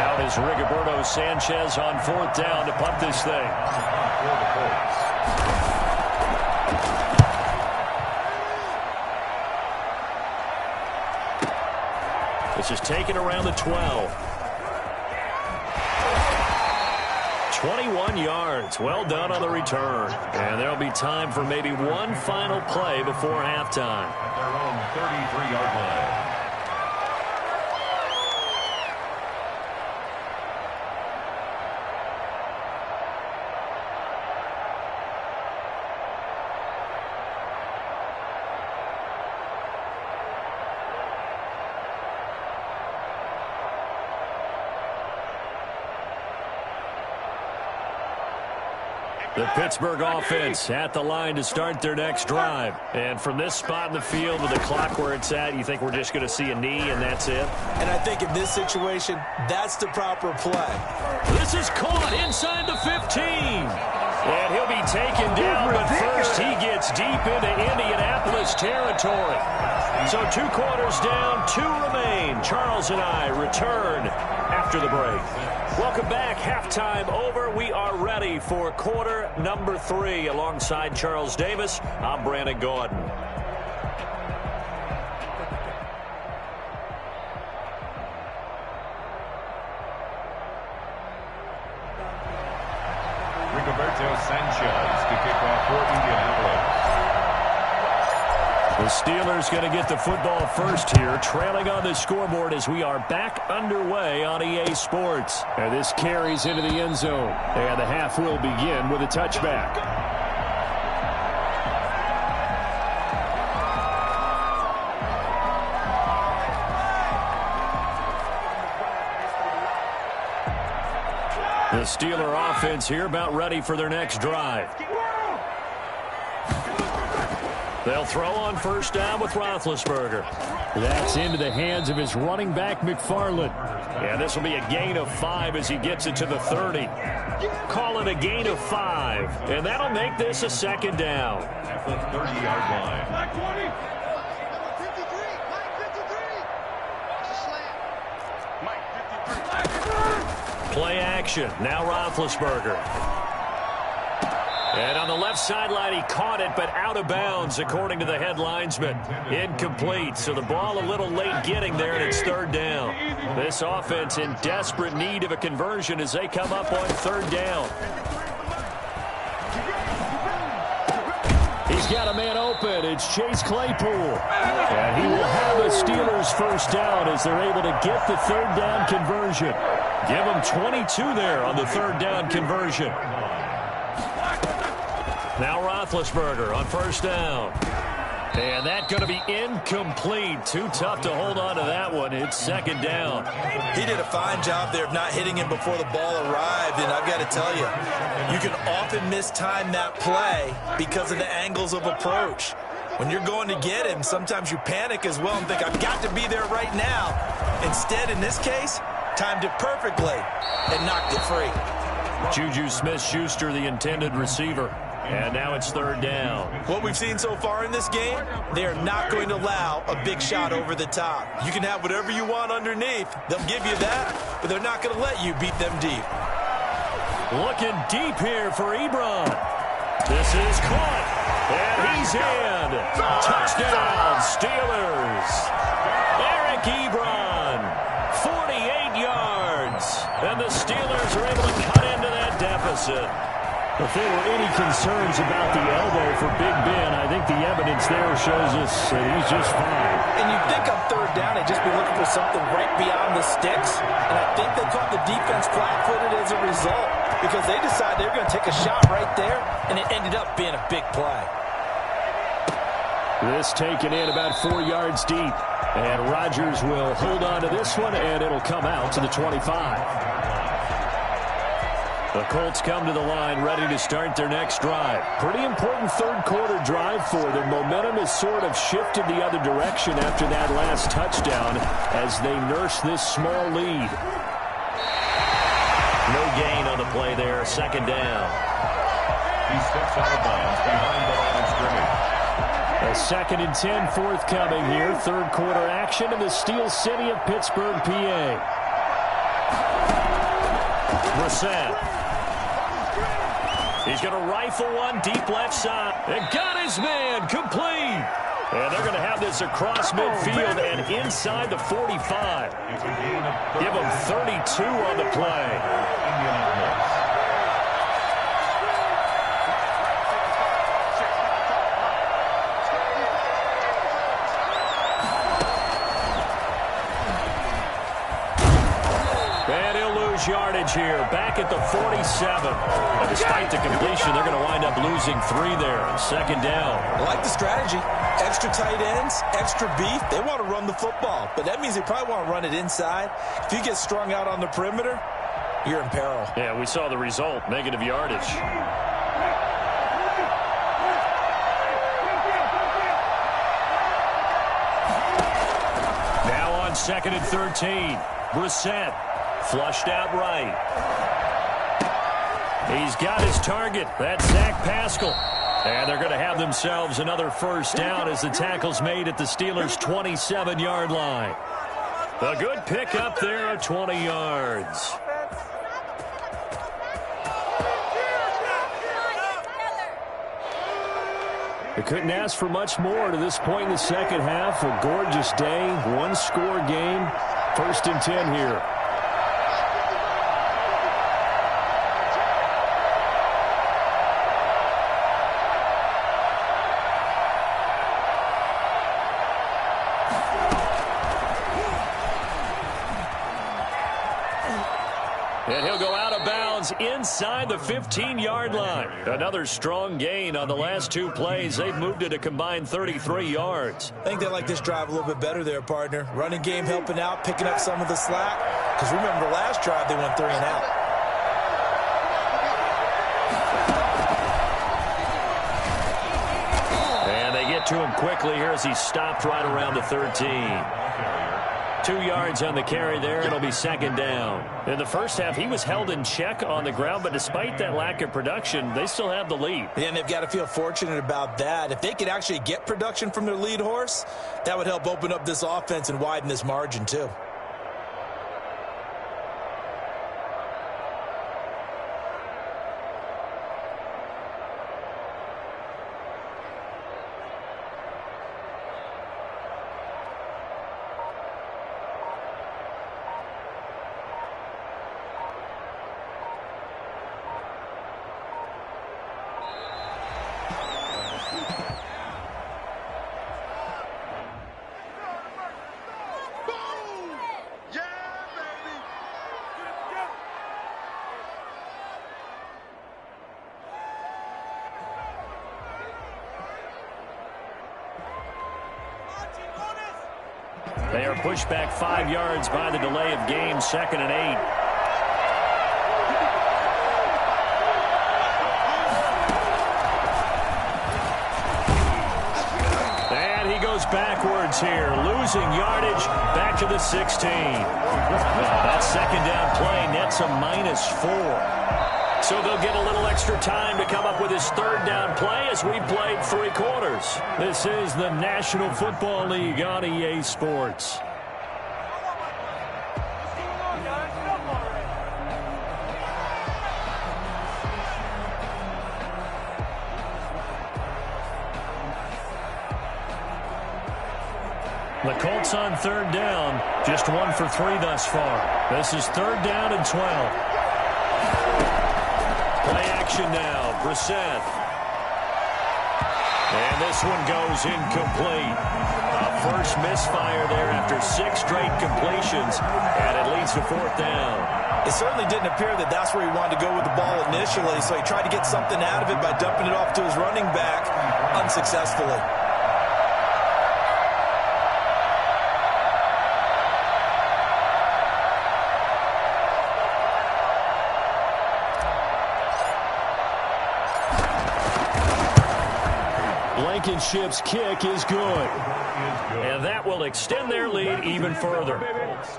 Out is Rigoberto Sanchez on fourth down to punt this thing. This is taken around the 12. 21 yards. Well done on the return. And there'll be time for maybe one final play before halftime. At their own 33-yard line. The Pittsburgh offense at the line to start their next drive. And from this spot in the field with the clock where it's at, you think we're just going to see a knee and that's it? And I think in this situation, that's the proper play. This is caught inside the 15. And he'll be taken down, but first he gets deep into Indianapolis territory. So 2 quarters down, 2 remain. Charles and I return after the break. Welcome back. Halftime over. We are ready for quarter number 3. Alongside Charles Davis, I'm Brandon Gordon. Rigoberto Sanchez to kick off for Indianapolis. The Steelers going to get the football first here, trailing on the scoreboard as we are back underway on EA Sports. And this carries into the end zone. And the half will begin with a touchback. The Steeler offense here about ready for their next drive. They'll throw on first down with Roethlisberger. That's into the hands of his running back, McFarland. And this will be a gain of 5 as he gets it to the 30. Call it a gain of 5. And that'll make this a second down. At the 30-yard line. Play action. Now Roethlisberger. And on the left sideline, he caught it, but out of bounds, according to the head linesman. Incomplete, so the ball a little late getting there, and it's third down. This offense in desperate need of a conversion as they come up on third down. He's got a man open. It's Chase Claypool. And he will have the Steelers first down as they're able to get the third down conversion. Give them 22 there on the third down conversion. Now Roethlisberger on first down. And that's going to be incomplete. Too tough to hold on to that one. It's second down. He did a fine job there of not hitting him before the ball arrived. And I've got to tell you, you can often mistime that play because of the angles of approach. When you're going to get him, sometimes you panic as well and think, I've got to be there right now. Instead, in this case, timed it perfectly and knocked it free. Juju Smith-Schuster, the intended receiver. And now it's third down. What we've seen so far in this game, they are not going to allow a big shot over the top. You can have whatever you want underneath. They'll give you that, but they're not going to let you beat them deep. Looking deep here for Ebron. This is caught. And he's in. Touchdown, Steelers. Eric Ebron, 48 yards. And the Steelers are able to cut into that deficit. If there were any concerns about the elbow for Big Ben, I think the evidence there shows us that he's just fine. And you'd think on third down they'd just be looking for something right beyond the sticks. And I think they caught the defense flat-footed as a result because they decided they were going to take a shot right there, and it ended up being a big play. This taken in about 4 yards deep. And Rodgers will hold on to this one, and it'll come out to the 25. The Colts come to the line ready to start their next drive. Pretty important third quarter drive for them. Momentum has sort of shifted the other direction after that last touchdown as they nurse this small lead. No gain on the play there. Second down. He steps out of bounds behind the line of scrimmage. A 2nd and 10 forthcoming here. Third quarter action in the Steel City of Pittsburgh, PA. Brissett. He's going to rifle one deep left side. And got his man complete. And they're going to have this across midfield and inside the 45. Give him 32 on the play. lose yardage here, back at the 47. And despite the completion, they're going to wind up losing 3 there on second down. I like the strategy. Extra tight ends, extra beef. They want to run the football, but that means they probably want to run it inside. If you get strung out on the perimeter, you're in peril. Yeah, we saw the result, negative yardage. Now on 2nd and 13. Brissett flushed out right. He's got his target. That's Zach Pascal. And they're going to have themselves another first down as the tackle's made at the Steelers' 27-yard line. A good pickup there of 20 yards. They couldn't ask for much more to this point in the second half. A gorgeous day, one-score game. 1st and 10 here. And he'll go out of bounds inside the 15-yard line. Another strong gain on the last 2 plays. They've moved it a combined 33 yards. I think they like this drive a little bit better there, partner. Running game helping out, picking up some of the slack. Because remember, the last drive they went 3 and out. And they get to him quickly here as he stopped right around the 13. 2 yards on the carry there. It'll be 2nd down. In the first half, he was held in check on the ground, but despite that lack of production, they still have the lead. Yeah, and they've got to feel fortunate about that. If they could actually get production from their lead horse, that would help open up this offense and widen this margin too. They are pushed back 5 yards by the delay of game, 2nd and 8. And he goes backwards here, losing yardage back to the 16. That 2nd down play nets a -4. So they'll get a little extra time to come up with his 3rd down play as we played 3 quarters. This is the National Football League on EA Sports. The Colts on 3rd down, just 1 for 3 thus far. This is 3rd down and 12. Play action now, Brissett. And this one goes incomplete. A first misfire there after 6 straight completions, and it leads to 4th down. It certainly didn't appear that that's where he wanted to go with the ball initially, so he tried to get something out of it by dumping it off to his running back unsuccessfully. Blankenship's kick is good. And that will extend their lead even further.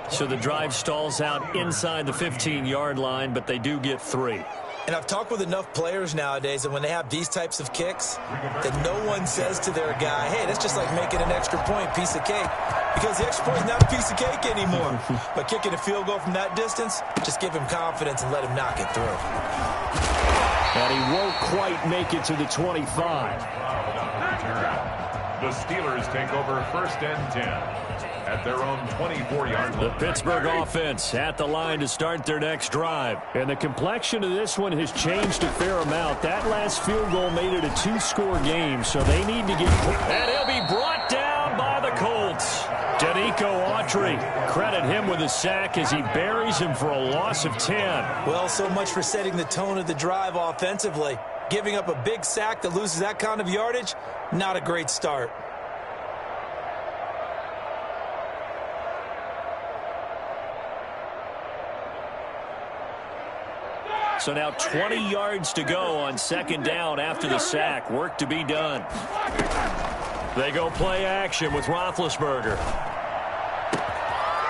So the drive stalls out inside the 15-yard line, but they do get 3. And I've talked with enough players nowadays that when they have these types of kicks, that no one says to their guy, hey, that's just like making an extra point, piece of cake. Because the extra point is not a piece of cake anymore. But kicking a field goal from that distance, just give him confidence and let him knock it through. And he won't quite make it to the 25. The Steelers take over 1st and 10 at their own 24-yard line. The Pittsburgh offense at the line to start their next drive. And the complexion of this one has changed a fair amount. That last field goal made it a 2-score game, so they need to get... And he'll be brought down by the Colts. yards. Danico Autry, credit him with a sack as he buries him for a loss of 10. Well, so much for setting the tone of the drive offensively. Giving up a big sack that loses that kind of yardage, not a great start. So now 20 yards to go on second down after the sack. Work to be done. They go play action with Roethlisberger.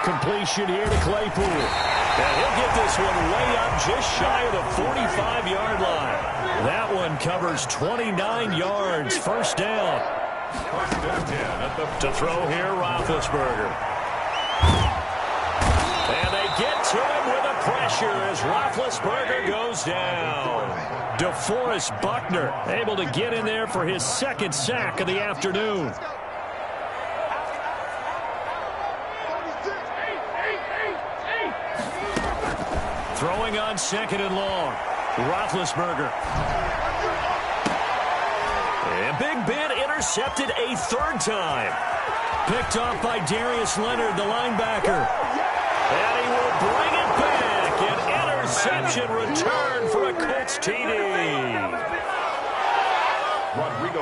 Completion here to Claypool. And he'll get this one way up just shy of the 45-yard line. That one covers 29 yards. First down. To throw here, Roethlisberger. And they get to him with a pressure as Roethlisberger goes down. DeForest Buckner able to get in there for his second sack of the afternoon. Throwing on second and long. Roethlisberger. And Big Ben intercepted a third time. Picked off by Darius Leonard, the linebacker. And he will bring it back. An interception return for a Colts TD.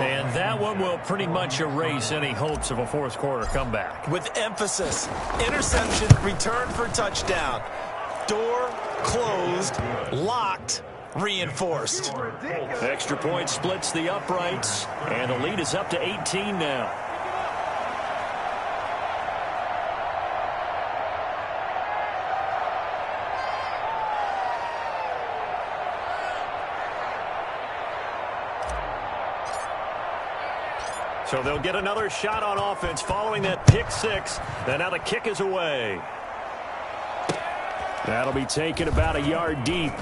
And that one will pretty much erase any hopes of a fourth quarter comeback. With emphasis, interception, return for touchdown. Door closed, locked, reinforced. Extra point splits the uprights, and the lead is up to 18 now. So they'll get another shot on offense following that pick six. And now the kick is away. That'll be taken about a yard deep.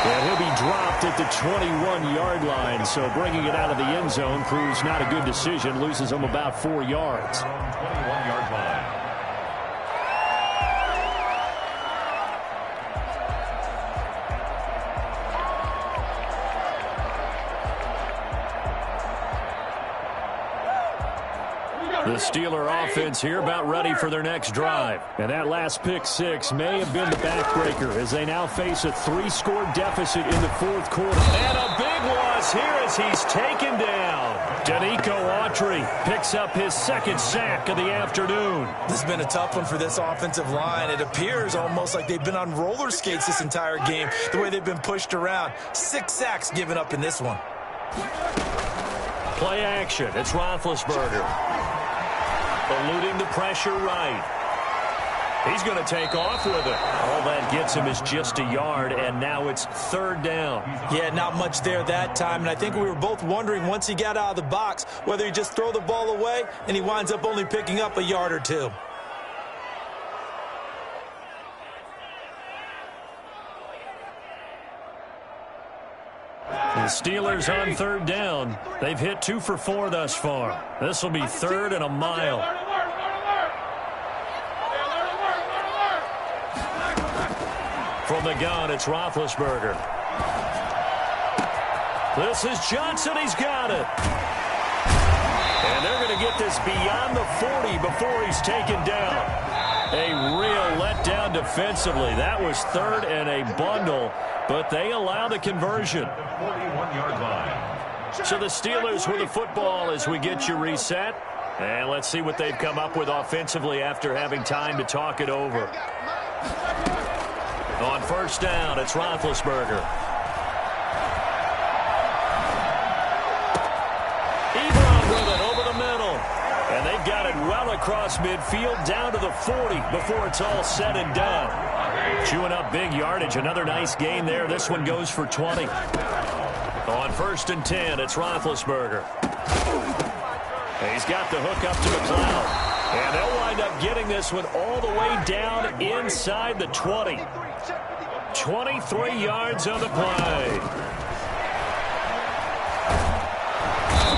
And he'll be dropped at the 21-yard line. So bringing it out of the end zone proves not a good decision. Loses him about 4 yards. 21-yard line. The Steeler offense here about ready for their next drive. And that last pick six may have been the backbreaker as they now face a 3-score deficit in the fourth quarter. And a big loss here as he's taken down. Danico Autry picks up his second sack of the afternoon. This has been a tough one for this offensive line. It appears almost like they've been on roller skates this entire game, the way they've been pushed around. 6 sacks given up in this one. Play action. It's Roethlisberger. Eluding the pressure right. He's going to take off with it. All that gets him is just a yard, and now it's third down. Yeah, not much there that time, and I think we were both wondering once he got out of the box whether he just throw the ball away, and he winds up only picking up a yard or two. The Steelers on third down. They've hit 2 for 4 thus far. This will be third and a mile. From the gun, it's Roethlisberger. This is Johnson. He's got it. And they're going to get this beyond the 40 before he's taken down. A real letdown defensively. That was third and a bundle, but they allow the conversion. 41-yard line. So the Steelers with the football as we get you reset. And let's see what they've come up with offensively after having time to talk it over. On first down, it's Roethlisberger. Ebron with it over the middle. And they've got it well across midfield down to the 40 before it's all said and done. Chewing up big yardage. Another nice gain there. This one goes for 20. On first and 10, it's Roethlisberger. He's got the hook up to McLeod. And they'll wind up getting this one all the way down inside the 20. 23 yards on the play.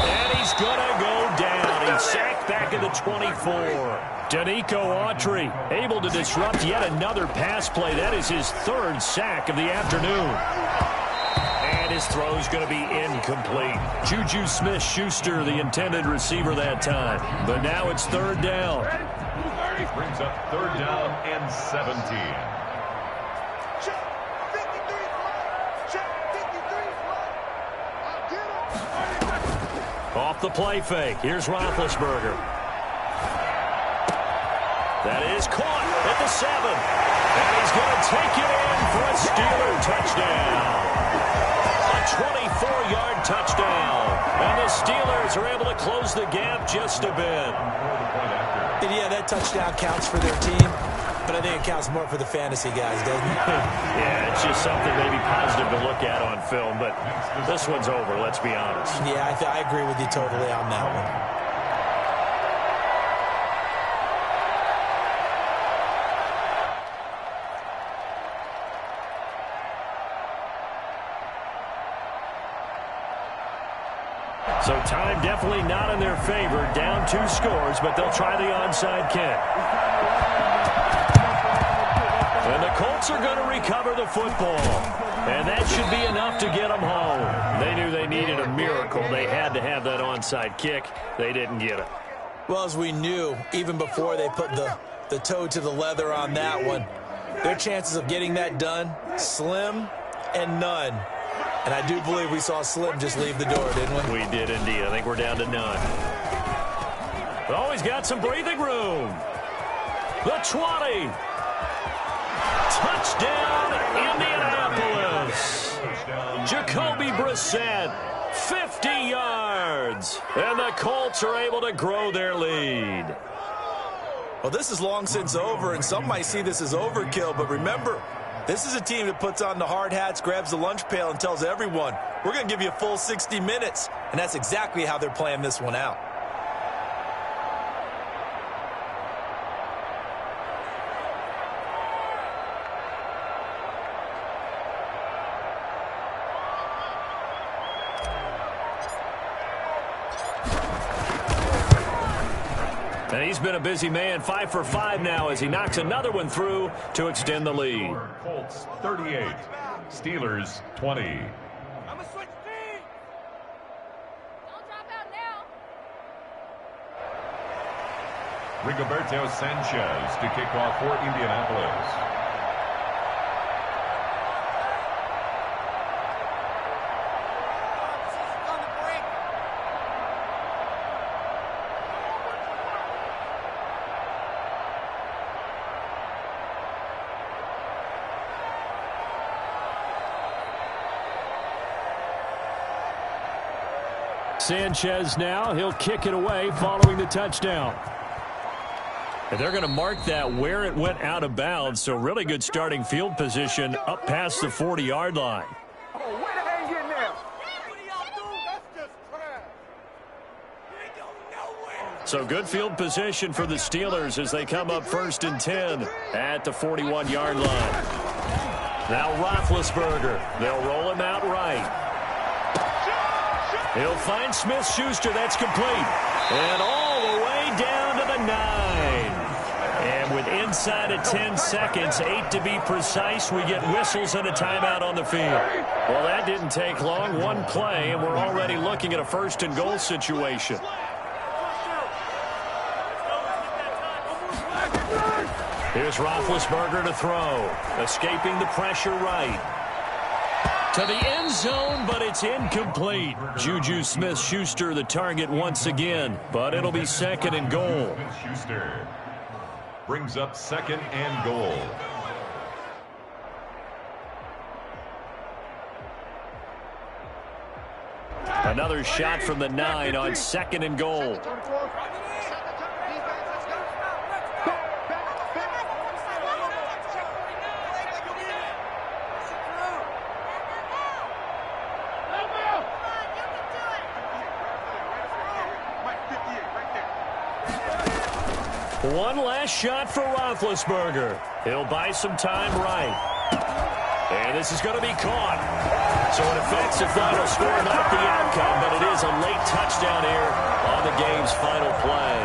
And he's going to go down. He's sacked back at the 24. Danico Autry able to disrupt yet another pass play. That is his third sack of the afternoon. And his throw's going to be incomplete. Juju Smith-Schuster, the intended receiver that time. But now it's third down. Brings up third down and 17. Off the play fake. Here's Roethlisberger. That is caught at the 7. And he's going to take it in for a Steeler touchdown. A 24-yard touchdown. And the Steelers are able to close the gap just a bit. And yeah, that touchdown counts for their team, but I think it counts more for the fantasy guys, doesn't it? Yeah, it's just something maybe positive to look at on film, but this one's over, let's be honest. Yeah, I agree with you totally on that one. So time definitely not in their favor. Down 2 scores, but they'll try the onside kick. And the Colts are going to recover the football. And that should be enough to get them home. They knew they needed a miracle. They had to have that onside kick. They didn't get it. Well, as we knew, even before they put the toe to the leather on that one, their chances of getting that done, slim and none. And I do believe we saw Slim just leave the door, didn't we? We did indeed. I think we're down to none. Oh, he's got some breathing room. The 20. Touchdown, Indianapolis. Jacoby Brissett, 50 yards. And the Colts are able to grow their lead. Well, this is long since over, and some might see this as overkill, but remember, this is a team that puts on the hard hats, grabs the lunch pail, and tells everyone, we're going to give you a full 60 minutes. And that's exactly how they're playing this one out. And he's been a busy man, 5 for 5 now as he knocks another one through to extend the lead. Colts 38, Steelers 20. I'm going to switch teams. Don't drop out now. Rigoberto Sanchez to kick off for Indianapolis. Sanchez now, he'll kick it away following the touchdown. And they're going to mark that where it went out of bounds, so really good starting field position up past the 40-yard line. Oh, where the hell you getting there? What do y'all do? That's just trash. You ain't going nowhere. So good field position for the Steelers as they come up 1st and 10 at the 41-yard line. Now Roethlisberger, they'll roll him out right. He'll find Smith-Schuster. That's complete. And all the way down to the 9. And with inside of 10 seconds, 8 to be precise, we get whistles and a timeout on the field. Well, that didn't take long. One play, and we're already looking at a 1st and goal situation. Here's Roethlisberger to throw. Escaping the pressure right. To the end zone, but it's incomplete. Juju Smith-Schuster the target once again, but it'll be 2nd and goal. Smith-Schuster brings up 2nd and goal. Another shot from the 9 on 2nd and goal. One last shot for Roethlisberger. He'll buy some time right. And this is going to be caught. So it affects the final score, not the outcome, but it is a late touchdown here on the game's final play.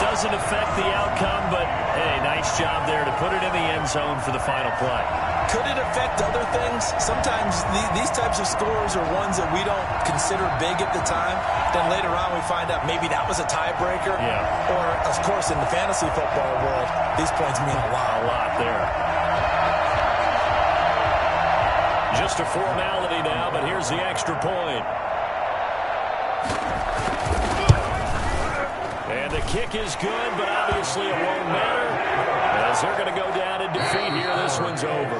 Doesn't affect the outcome, but hey, nice job there to put it in the end zone for the final play. Could it affect other things? Sometimes these types of scores are ones that we don't consider big at the time. Then later on we find out maybe that was a tiebreaker. Yeah. Or, of course, in the fantasy football world, these points mean a lot. A lot there. Just a formality now, but here's the extra point. And the kick is good, but obviously it won't matter, as they're going to go down in defeat here. This one's over.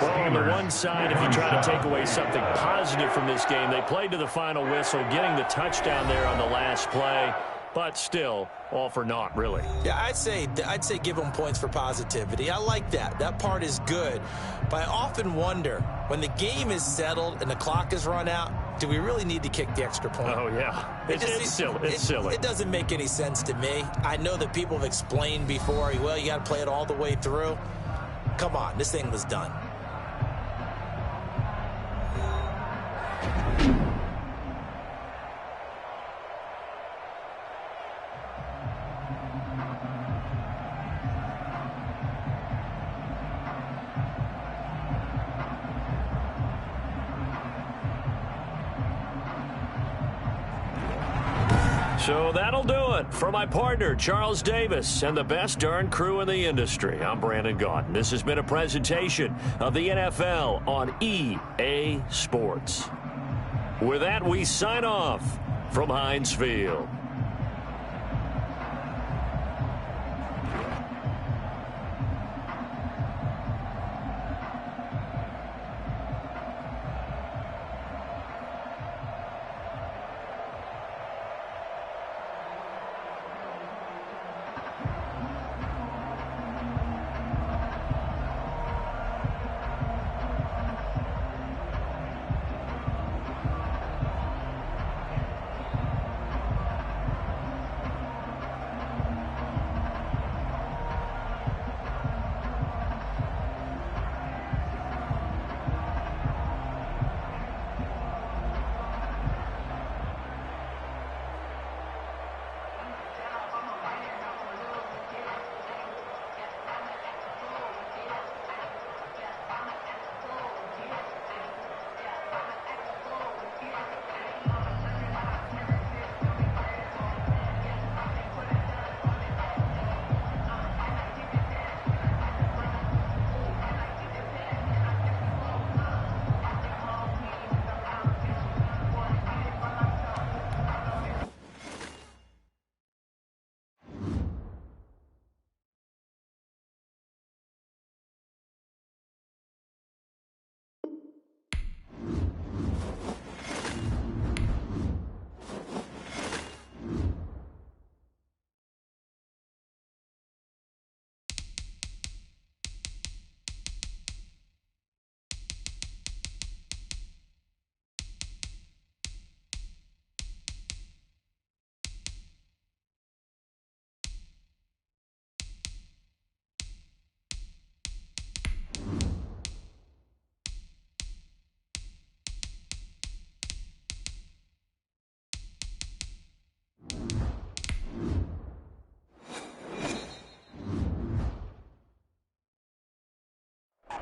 Well, on the one side, if you try to take away something positive from this game, they played to the final whistle, getting the touchdown there on the last play, but still, all for naught, really. Yeah, I'd say give them points for positivity. I like that. That part is good. But I often wonder, when the game is settled and the clock is run out, do we really need to kick the extra point? Oh, yeah. It's silly. It's silly. It doesn't make any sense to me. I know that people have explained before, well, you got to play it all the way through. Come on, this thing was done. So that'll do it. For my partner, Charles Davis, and the best darn crew in the industry, I'm Brandon Gaudin. This has been a presentation of the NFL on EA Sports. With that, we sign off from Heinz Field.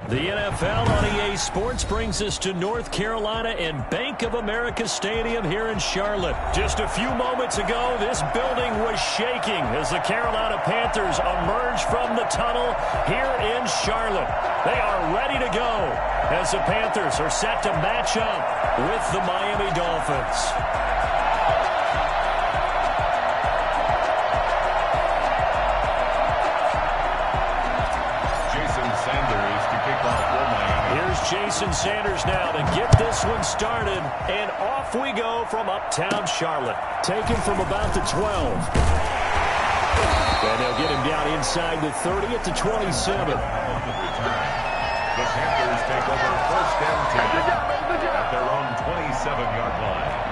The NFL on EA Sports brings us to North Carolina and Bank of America Stadium here in Charlotte. Just a few moments ago, this building was shaking as the Carolina Panthers emerge from the tunnel here in Charlotte. They are ready to go as the Panthers are set to match up with the Miami Dolphins. Here's Jason Sanders now to get this one started, and off we go from uptown Charlotte. Taken from about the 12. And they'll get him down inside the 30 at the 27. The Panthers take over first and 10 at their own 27-yard line.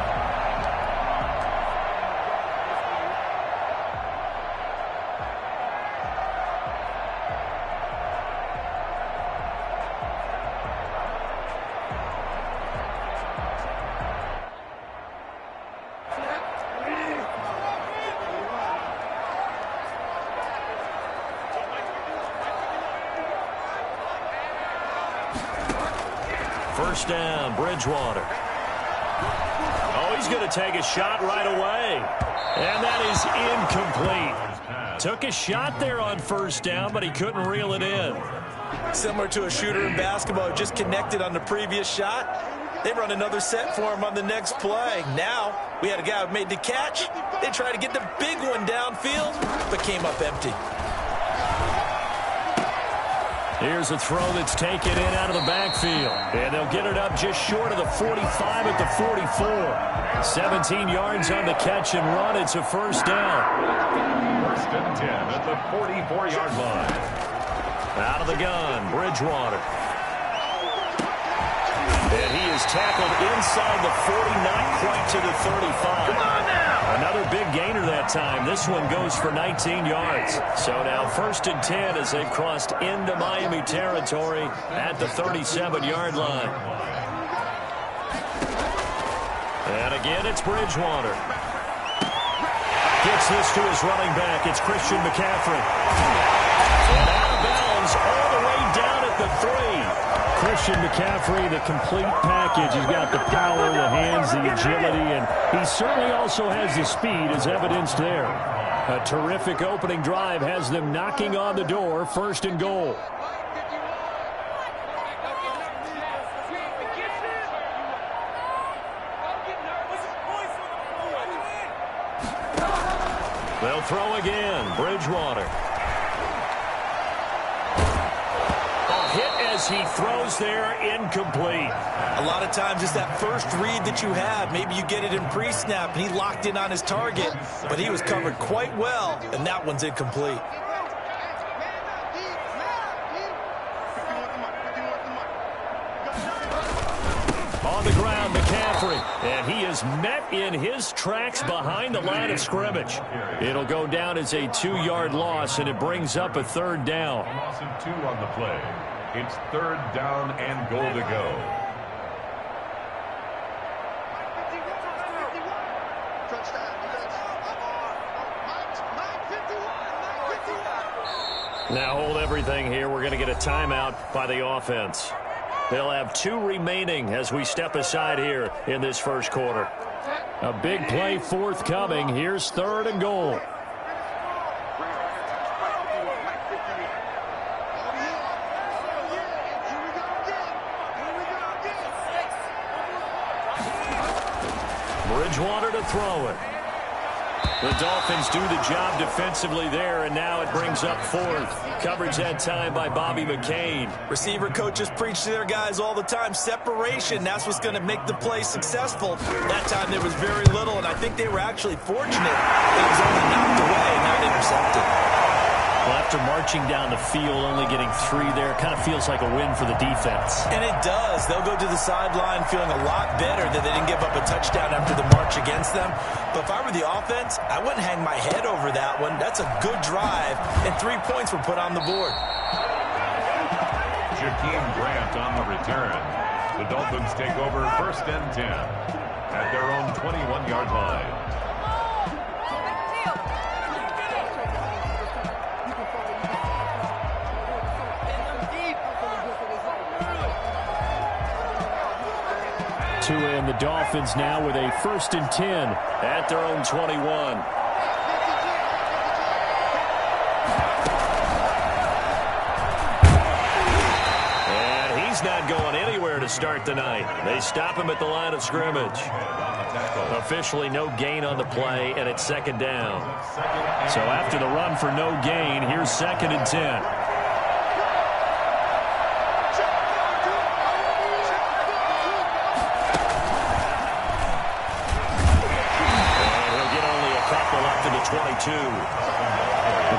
first down. Bridgewater. Oh, he's going to take a shot right away. And that is incomplete. Took a shot there on first down, but he couldn't reel it in. Similar to a shooter in basketball, just connected on the previous shot. They run another set for him on the next play. Now, we had a guy who made the catch. They tried to get the big one downfield, but came up empty. Here's a throw that's taken in out of the backfield. And they'll get it up just short of the 45 at the 44. 17 yards on the catch and run. It's a first down. First and 10 at the 44-yard line. Out of the gun, Bridgewater. And he is tackled inside the 49, quite to the 35. Come on now! Another big gainer that time. This one goes for 19 yards. So now first and 10 as they've crossed into Miami territory at the 37-yard line. And again, it's Bridgewater. Gets this to his running back. It's Christian McCaffrey. And out of bounds all the way down at the 3. Christian McCaffrey, the complete package. He's got the power, the hands, the agility, and he certainly also has the speed as evidenced there. A terrific opening drive has them knocking on the door, first and goal. They'll throw again, Bridgewater. Hit as he throws there, incomplete. A lot of times it's that first read that you have. Maybe you get it in pre-snap, and he locked in on his target, but he was covered quite well, and that one's incomplete. On the ground, McCaffrey, and he is met in his tracks behind the line of scrimmage. It'll go down as a 2-yard loss, and it brings up a third down. Loss of 2 on the play. It's third down and goal to go. Now hold everything here. We're going to get a timeout by the offense. They'll have 2 remaining as we step aside here in this first quarter. A big play forthcoming. Here's third and goal. Bridgewater to throw it. The Dolphins do the job defensively there, and now it brings up fourth. Coverage that time by Bobby McCain. Receiver coaches preach to their guys all the time. Separation, that's what's going to make the play successful. That time there was very little, and I think they were actually fortunate. It was only knocked away and not intercepted. Well, after marching down the field, only getting 3 there, kind of feels like a win for the defense. And it does. They'll go to the sideline feeling a lot better that they didn't give up a touchdown after the march against them. But if I were the offense, I wouldn't hang my head over that one. That's a good drive, and 3 points were put on the board. Jakeem Grant on the return. The Dolphins take over first and 10 at their own 21-yard line. Tua and the Dolphins now with a first and 10 at their own 21. And he's not going anywhere to start the night. They stop him at the line of scrimmage. Officially no gain on the play, and it's second down. So after the run for no gain, here's second and 10. To the 22.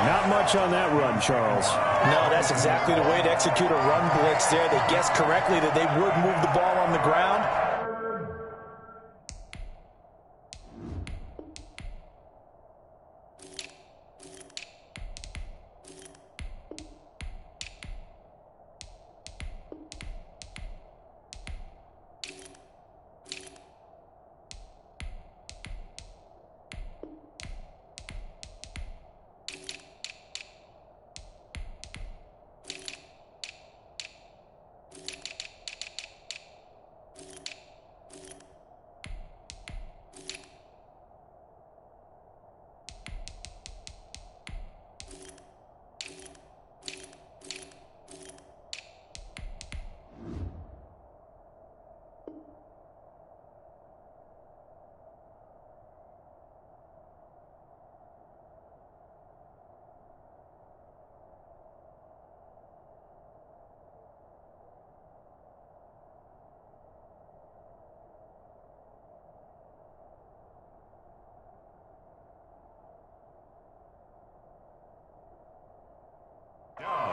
Not much on that run, Charles. No, that's exactly the way to execute a run blitz there. They guessed correctly that they would move the ball on the ground.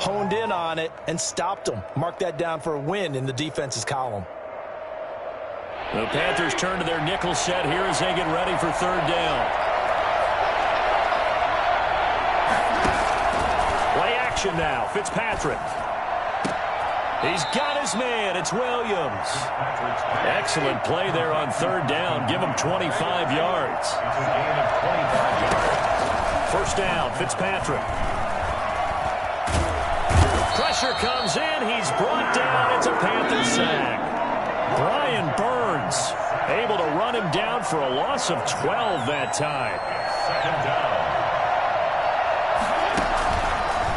honed in on it, and stopped them. Mark that down for a win in the defense's column. The Panthers turn to their nickel set here as they get ready for third down. Play action now. Fitzpatrick. He's got his man. It's Williams. Excellent play there on third down. Give him 25 yards. First down, Fitzpatrick. Pressure comes in. He's brought down. It's a Panther sack. Brian Burns able to run him down for a loss of 12 that time. Second down.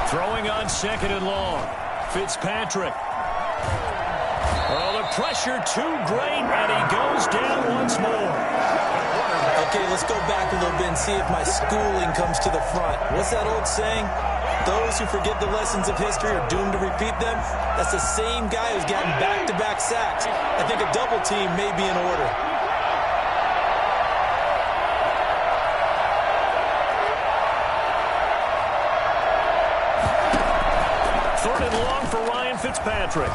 Throwing on second and long. Fitzpatrick. Oh, the pressure too great, and he goes down once more. Okay, let's go back a little bit and see if my schooling comes to the front. What's that old saying? Those who forget the lessons of history are doomed to repeat them. That's the same guy who's gotten back-to-back sacks. I think a double team may be in order. Third and long for Ryan Fitzpatrick.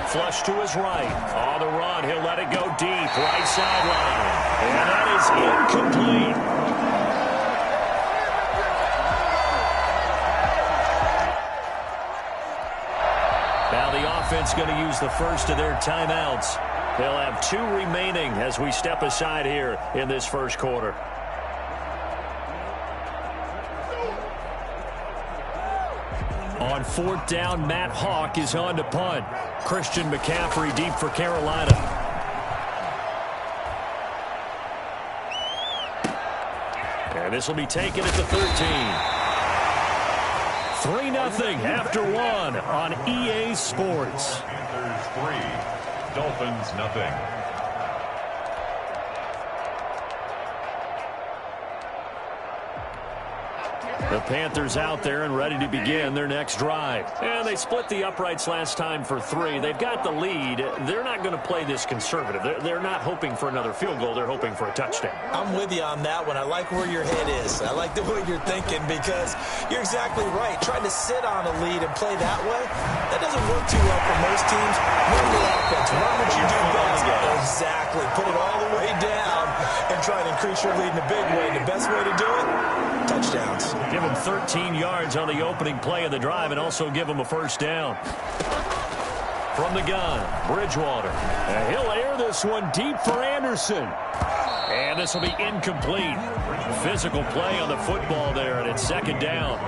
Flush to his right. On the run, he'll let it go deep. Right sideline. And that is incomplete. Now the offense going to use the first of their timeouts. They'll have 2 remaining as we step aside here in this first quarter. On fourth down, Matt Hawk is on to punt. Christian McCaffrey deep for Carolina. And this will be taken at the 13. 3-0 after 1 on EA Sports. Panthers 3, Dolphins nothing. The Panthers out there and ready to begin their next drive. And they split the uprights last time for 3. They've got the lead. They're not going to play this conservative. They're not hoping for another field goal. They're hoping for a touchdown. I'm with you on that one. I like where your head is. I like the way you're thinking because you're exactly right. Trying to sit on a lead and play that way, that doesn't work too well for most teams. Run the offense. Run what you do best. Exactly. Put it all the way down and try and increase your lead in a big way. The best way to do it, touchdowns. Give him 13 yards on the opening play of the drive and also give him a first down. From the gun, Bridgewater. And he'll air this one deep for Anderson. And this will be incomplete. Physical play on the football there, and it's second down.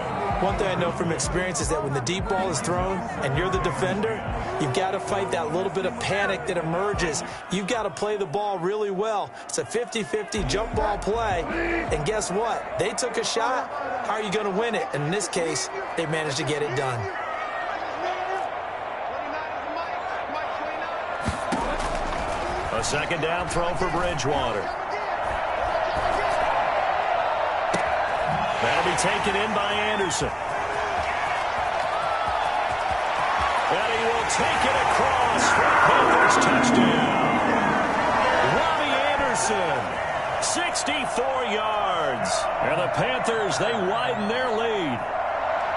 One thing I know from experience is that when the deep ball is thrown and you're the defender, you've got to fight that little bit of panic that emerges. You've got to play the ball really well. It's a 50-50 jump ball play. And guess what? They took a shot. How are you going to win it? And in this case, they managed to get it done. A second down throw for Bridgewater. That'll be taken in by Anderson. And he will take it across for Panthers touchdown. Robbie Anderson, 64 yards. And the Panthers, they widen their lead.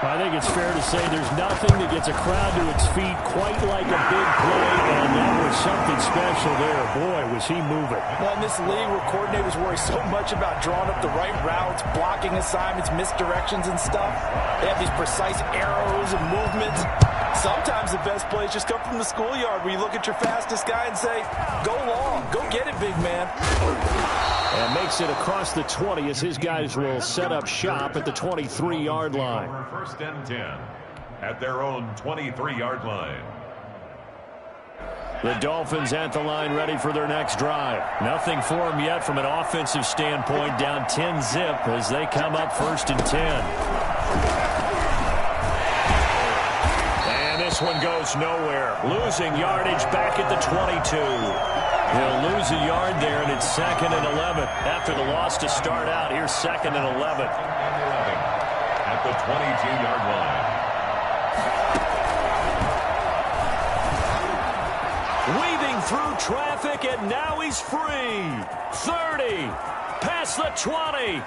I think it's fair to say there's nothing that gets a crowd to its feet quite like a big play, and that was something special there. Boy, was he moving. Well, in this league where coordinators worry so much about drawing up the right routes, blocking assignments, misdirections and stuff, they have these precise arrows and movements. Sometimes the best plays just come from the schoolyard where you look at your fastest guy and say, go long, go get it, big man. And makes it across the 20 as his guys will set up shop at the 23-yard line. First and 10 at their own 23-yard line. The Dolphins at the line ready for their next drive. Nothing for them yet from an offensive standpoint, down 10-zip as they come up first and 10. And this one goes nowhere. Losing yardage back at the 22. He'll lose a yard there, and it's second and 11. After the loss to start out, here's second and 11. At the 22-yard line. Weaving through traffic, and now he's free. 30, past the 20.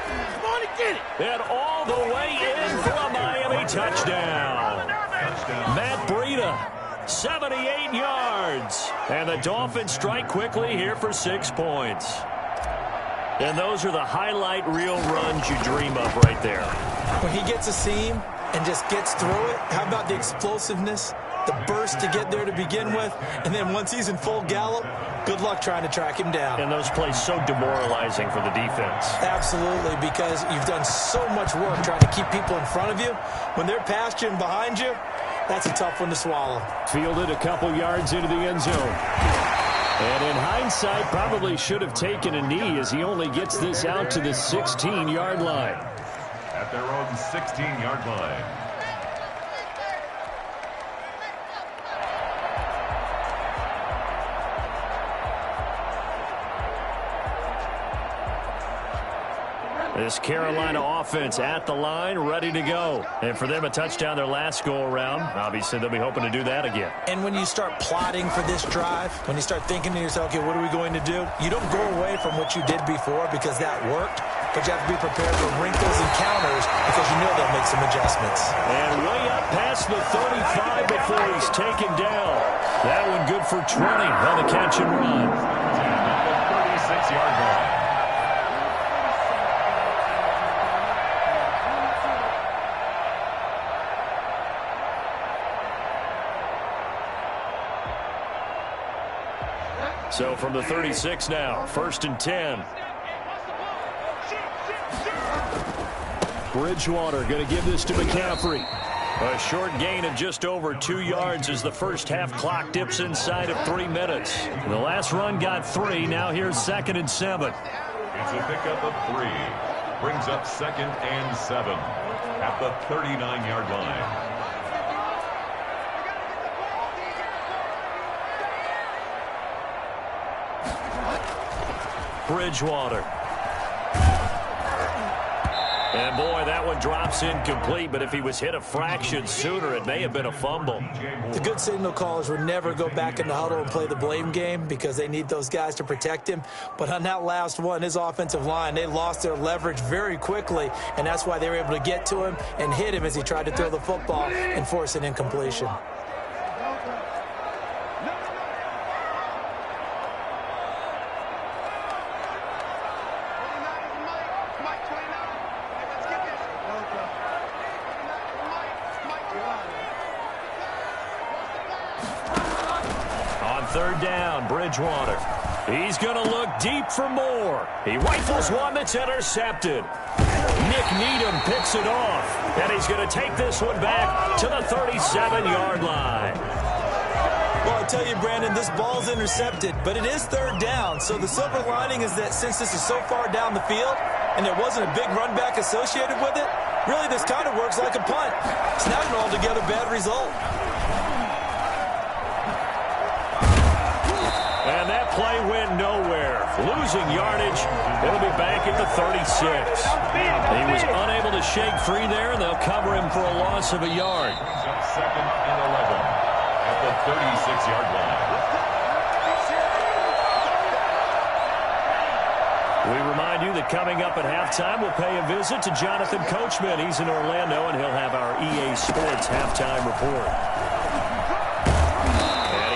Come on and get it. And all the way in for a Miami touchdown. Matt Breida, 78 yards. And the Dolphins strike quickly here for 6 points. And those are the highlight reel runs you dream of right there. When he gets a seam and just gets through it, how about the explosiveness, the burst to get there to begin with, and then once he's in full gallop, good luck trying to track him down. And those plays so demoralizing for the defense. Absolutely, because you've done so much work trying to keep people in front of you. When they're past you and behind you, that's a tough one to swallow. Fielded a couple yards into the end zone. And in hindsight, probably should have taken a knee as he only gets this out to the 16-yard line. At their own 16-yard line. This Carolina offense at the line, ready to go. And for them, a touchdown their last go-around. Obviously, they'll be hoping to do that again. And when you start plotting for this drive, when you start thinking to yourself, okay, what are we going to do? You don't go away from what you did before because that worked, but you have to be prepared for wrinkles and counters because you know they'll make some adjustments. And way up past the 35 before he's taken down. That one good for 20 on the catch and run. At the 36-yard line. So from the 36 now, 1st and 10. Bridgewater going to give this to McCaffrey. A short gain of just over 2 yards as the first half clock dips inside of 3 minutes. The last run got 3. Now here's 2nd and 7. It's a pickup of 3. Brings up 2nd and 7 at the 39-yard line. Bridgewater. And boy, that one drops incomplete, but if he was hit a fraction sooner, it may have been a fumble. The good signal callers would never go back in the huddle and play the blame game because they need those guys to protect him. But on that last one, his offensive line, they lost their leverage very quickly, and that's why they were able to get to him and hit him as he tried to throw the football and force an incompletion. Third down, Bridgewater. He's going to look deep for more. He rifles one that's intercepted. Nick Needham picks it off, and he's going to take this one back to the 37-yard line. Well, I tell you, Brandon, this ball's intercepted, but it is third down. So the silver lining is that since this is so far down the field and there wasn't a big run back associated with it, really this kind of works like a punt. It's not an altogether bad result. And that play went nowhere. Losing yardage. It'll be back at the 36. He was unable to shake free there, and they'll cover him for a loss of a yard. 2nd and 11 at the 36-yard line. We remind you that coming up at halftime, we'll pay a visit to Jonathan Coachman. He's in Orlando, and he'll have our EA Sports halftime report.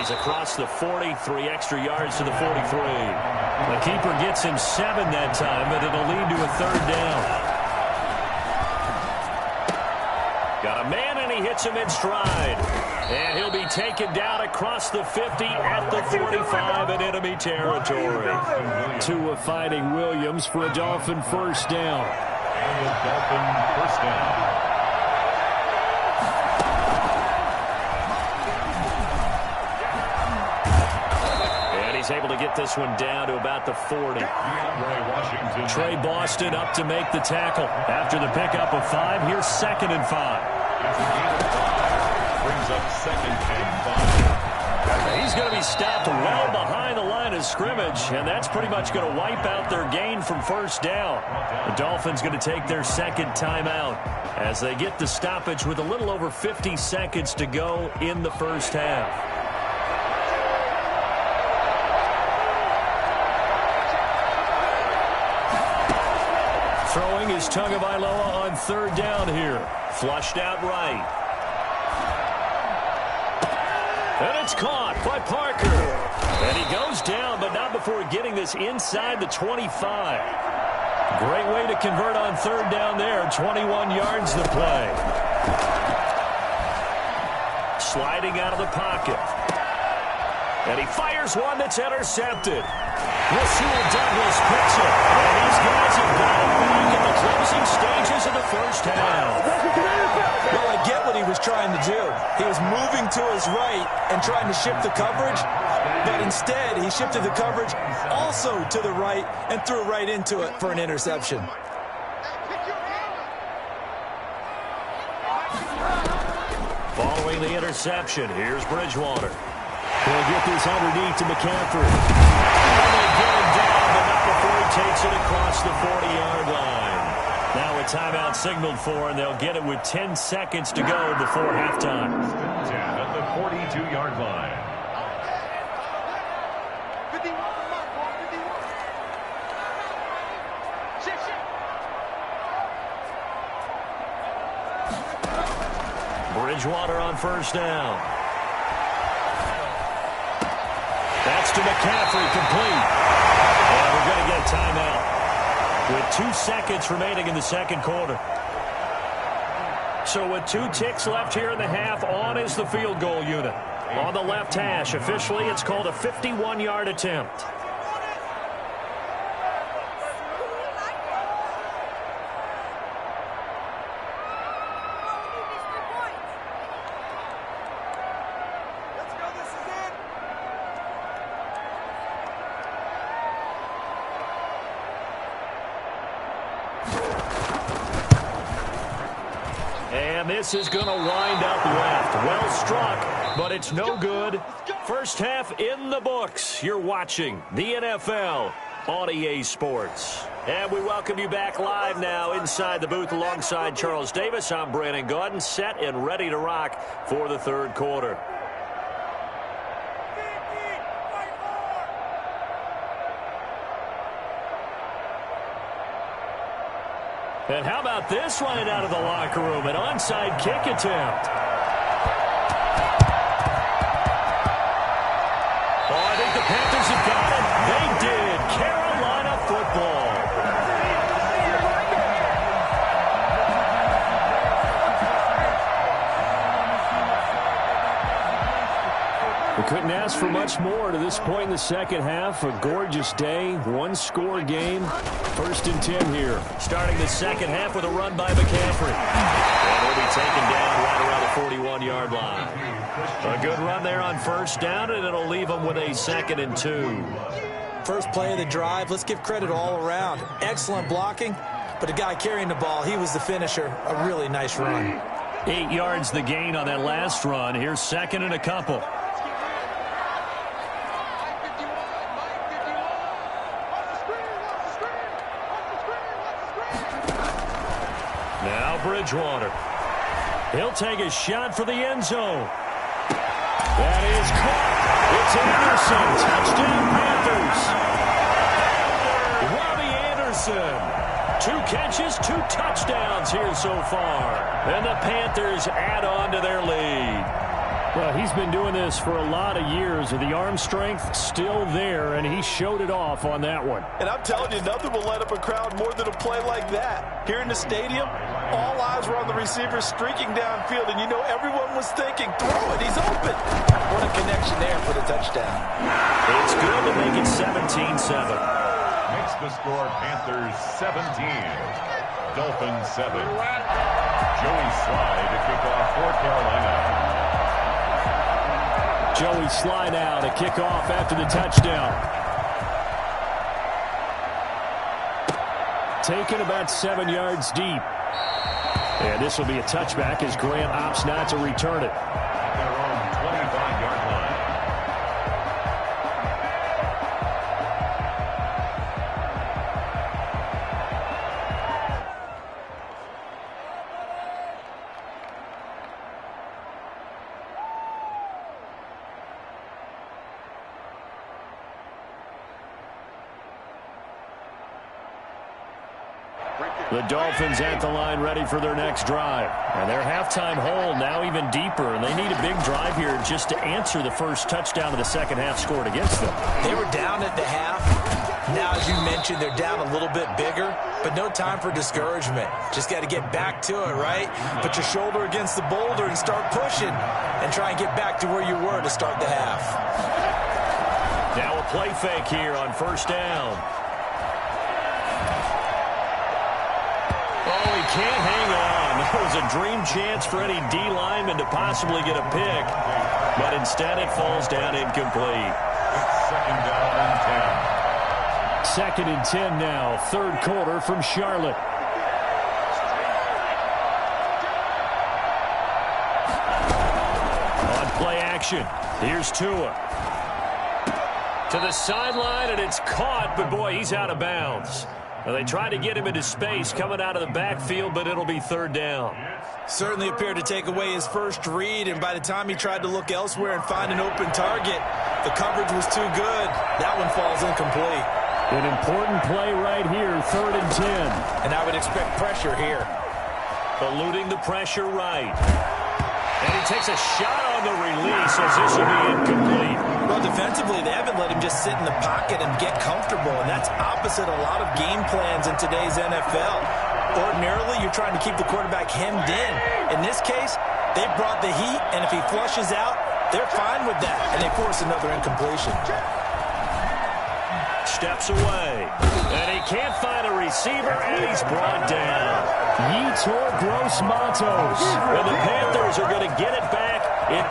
He's across the 40, 3 extra yards to the 43. The keeper gets him 7 that time, but it'll lead to a third down. Got a man, and he hits him in stride. And he'll be taken down across the 50 at the 45 in enemy territory. Tua fighting Williams for a Dolphin first down. And a Dolphin first down. He's able to get this one down to about the 40. Trey Boston up to make the tackle. After the pickup of 5, here's 2nd and 5. Brings up 2nd and 5. He's going to be stopped well behind the line of scrimmage, and that's pretty much going to wipe out their gain from first down. The Dolphins going to take their 2nd timeout as they get the stoppage with a little over 50 seconds to go in the first half. Throwing is Tagovailoa on third down here. Flushed out right. And it's caught by Parker. And he goes down, but not before getting this inside the 25. Great way to convert on third down there. 21 yards the play. Sliding out of the pocket. And he fires one that's intercepted. Rasul Douglas picks it. And these guys have got it back in the closing stages of the first half. Well, I get what he was trying to do. He was moving to his right and trying to shift the coverage, but instead he shifted the coverage also to the right and threw right into it for an interception. Following the interception, here's Bridgewater. He'll get this underneath to McCaffrey. And they get him down, but not before he takes it across the 40-yard line. Now a timeout signaled for, and they'll get it with 10 seconds to go before halftime. 10 at the 42-yard line. Bridgewater on first down. That's to McCaffrey, complete. And we're going to get a timeout with 2 seconds remaining in the second quarter. So with 2 ticks left here in the half, on is the field goal unit. On the left hash, officially it's called a 51-yard attempt. And this is going to wind up left. Well struck, but it's no good. First half in the books. You're watching the NFL on EA Sports. And we welcome you back live now inside the booth alongside Charles Davis. I'm Brandon Gaudin, set and ready to rock for the third quarter. And how about this right out of the locker room? An onside kick attempt. Oh, I think the Panthers have got it. They did. Carolina football. We couldn't ask for much more to this point in the second half. A gorgeous day, one-score game. 1st and 10 here. Starting the second half with a run by McCaffrey. And he'll be taken down right around the 41-yard line. A good run there on first down, and it'll leave him with a 2nd and 2. First play of the drive, let's give credit all around. Excellent blocking, but the guy carrying the ball, he was the finisher. A really nice run. 8 yards the gain on that last run. Here's 2nd and a couple. Now Bridgewater. He'll take a shot for the end zone. That is caught. It's Anderson. Touchdown Panthers. Robbie Anderson. 2 catches, 2 touchdowns here so far. And the Panthers add on to their lead. Well, he's been doing this for a lot of years. The arm strength still there, and he showed it off on that one. And I'm telling you, nothing will light up a crowd more than a play like that. Here in the stadium, all eyes were on the receiver streaking downfield, and you know everyone was thinking, throw it, he's open. What a connection there for the touchdown. It's good to make it 17-7. Makes the score Panthers 17. Dolphins 7. Joey Slye to kick off for Carolina. Joey Slye now to kick off after the touchdown. Taken about 7 yards deep. And this will be a touchback as Grant opts not to return it. At their own 25-yard line. Right there. The Dolphins at the line ready for their next drive. And their halftime hole now even deeper, and they need a big drive here just to answer the first touchdown of the second half scored against them. They were down at the half. Now, as you mentioned, they're down a little bit bigger, but no time for discouragement. Just got to get back to it, right? Put your shoulder against the boulder and start pushing and try and get back to where you were to start the half. Now a play fake here on first down. Oh, he can't hang on. It was a dream chance for any D lineman to possibly get a pick, but instead it falls down incomplete. Second down and 10. Second and 10 now, third quarter from Charlotte. On play action, here's Tua. To the sideline, and it's caught, but boy, he's out of bounds. Now, they tried to get him into space coming out of the backfield, but it'll be third down. Certainly appeared to take away his first read, and by the time he tried to look elsewhere and find an open target, the coverage was too good. That one falls incomplete. An important play right here, third and 10. And I would expect pressure here. Eluding the pressure right. And he takes a shot on the release as this will be incomplete. Well, defensively, they haven't let him just sit in the pocket and get comfortable, and that's opposite a lot of game plans in today's NFL. Ordinarily, you're trying to keep the quarterback hemmed in. In this case, they brought the heat, and if he flushes out, they're fine with that, and they force another incompletion. Steps away, and he can't find a receiver, and he's brought down. Yetur Gross-Matos. And the Panthers are going to get it back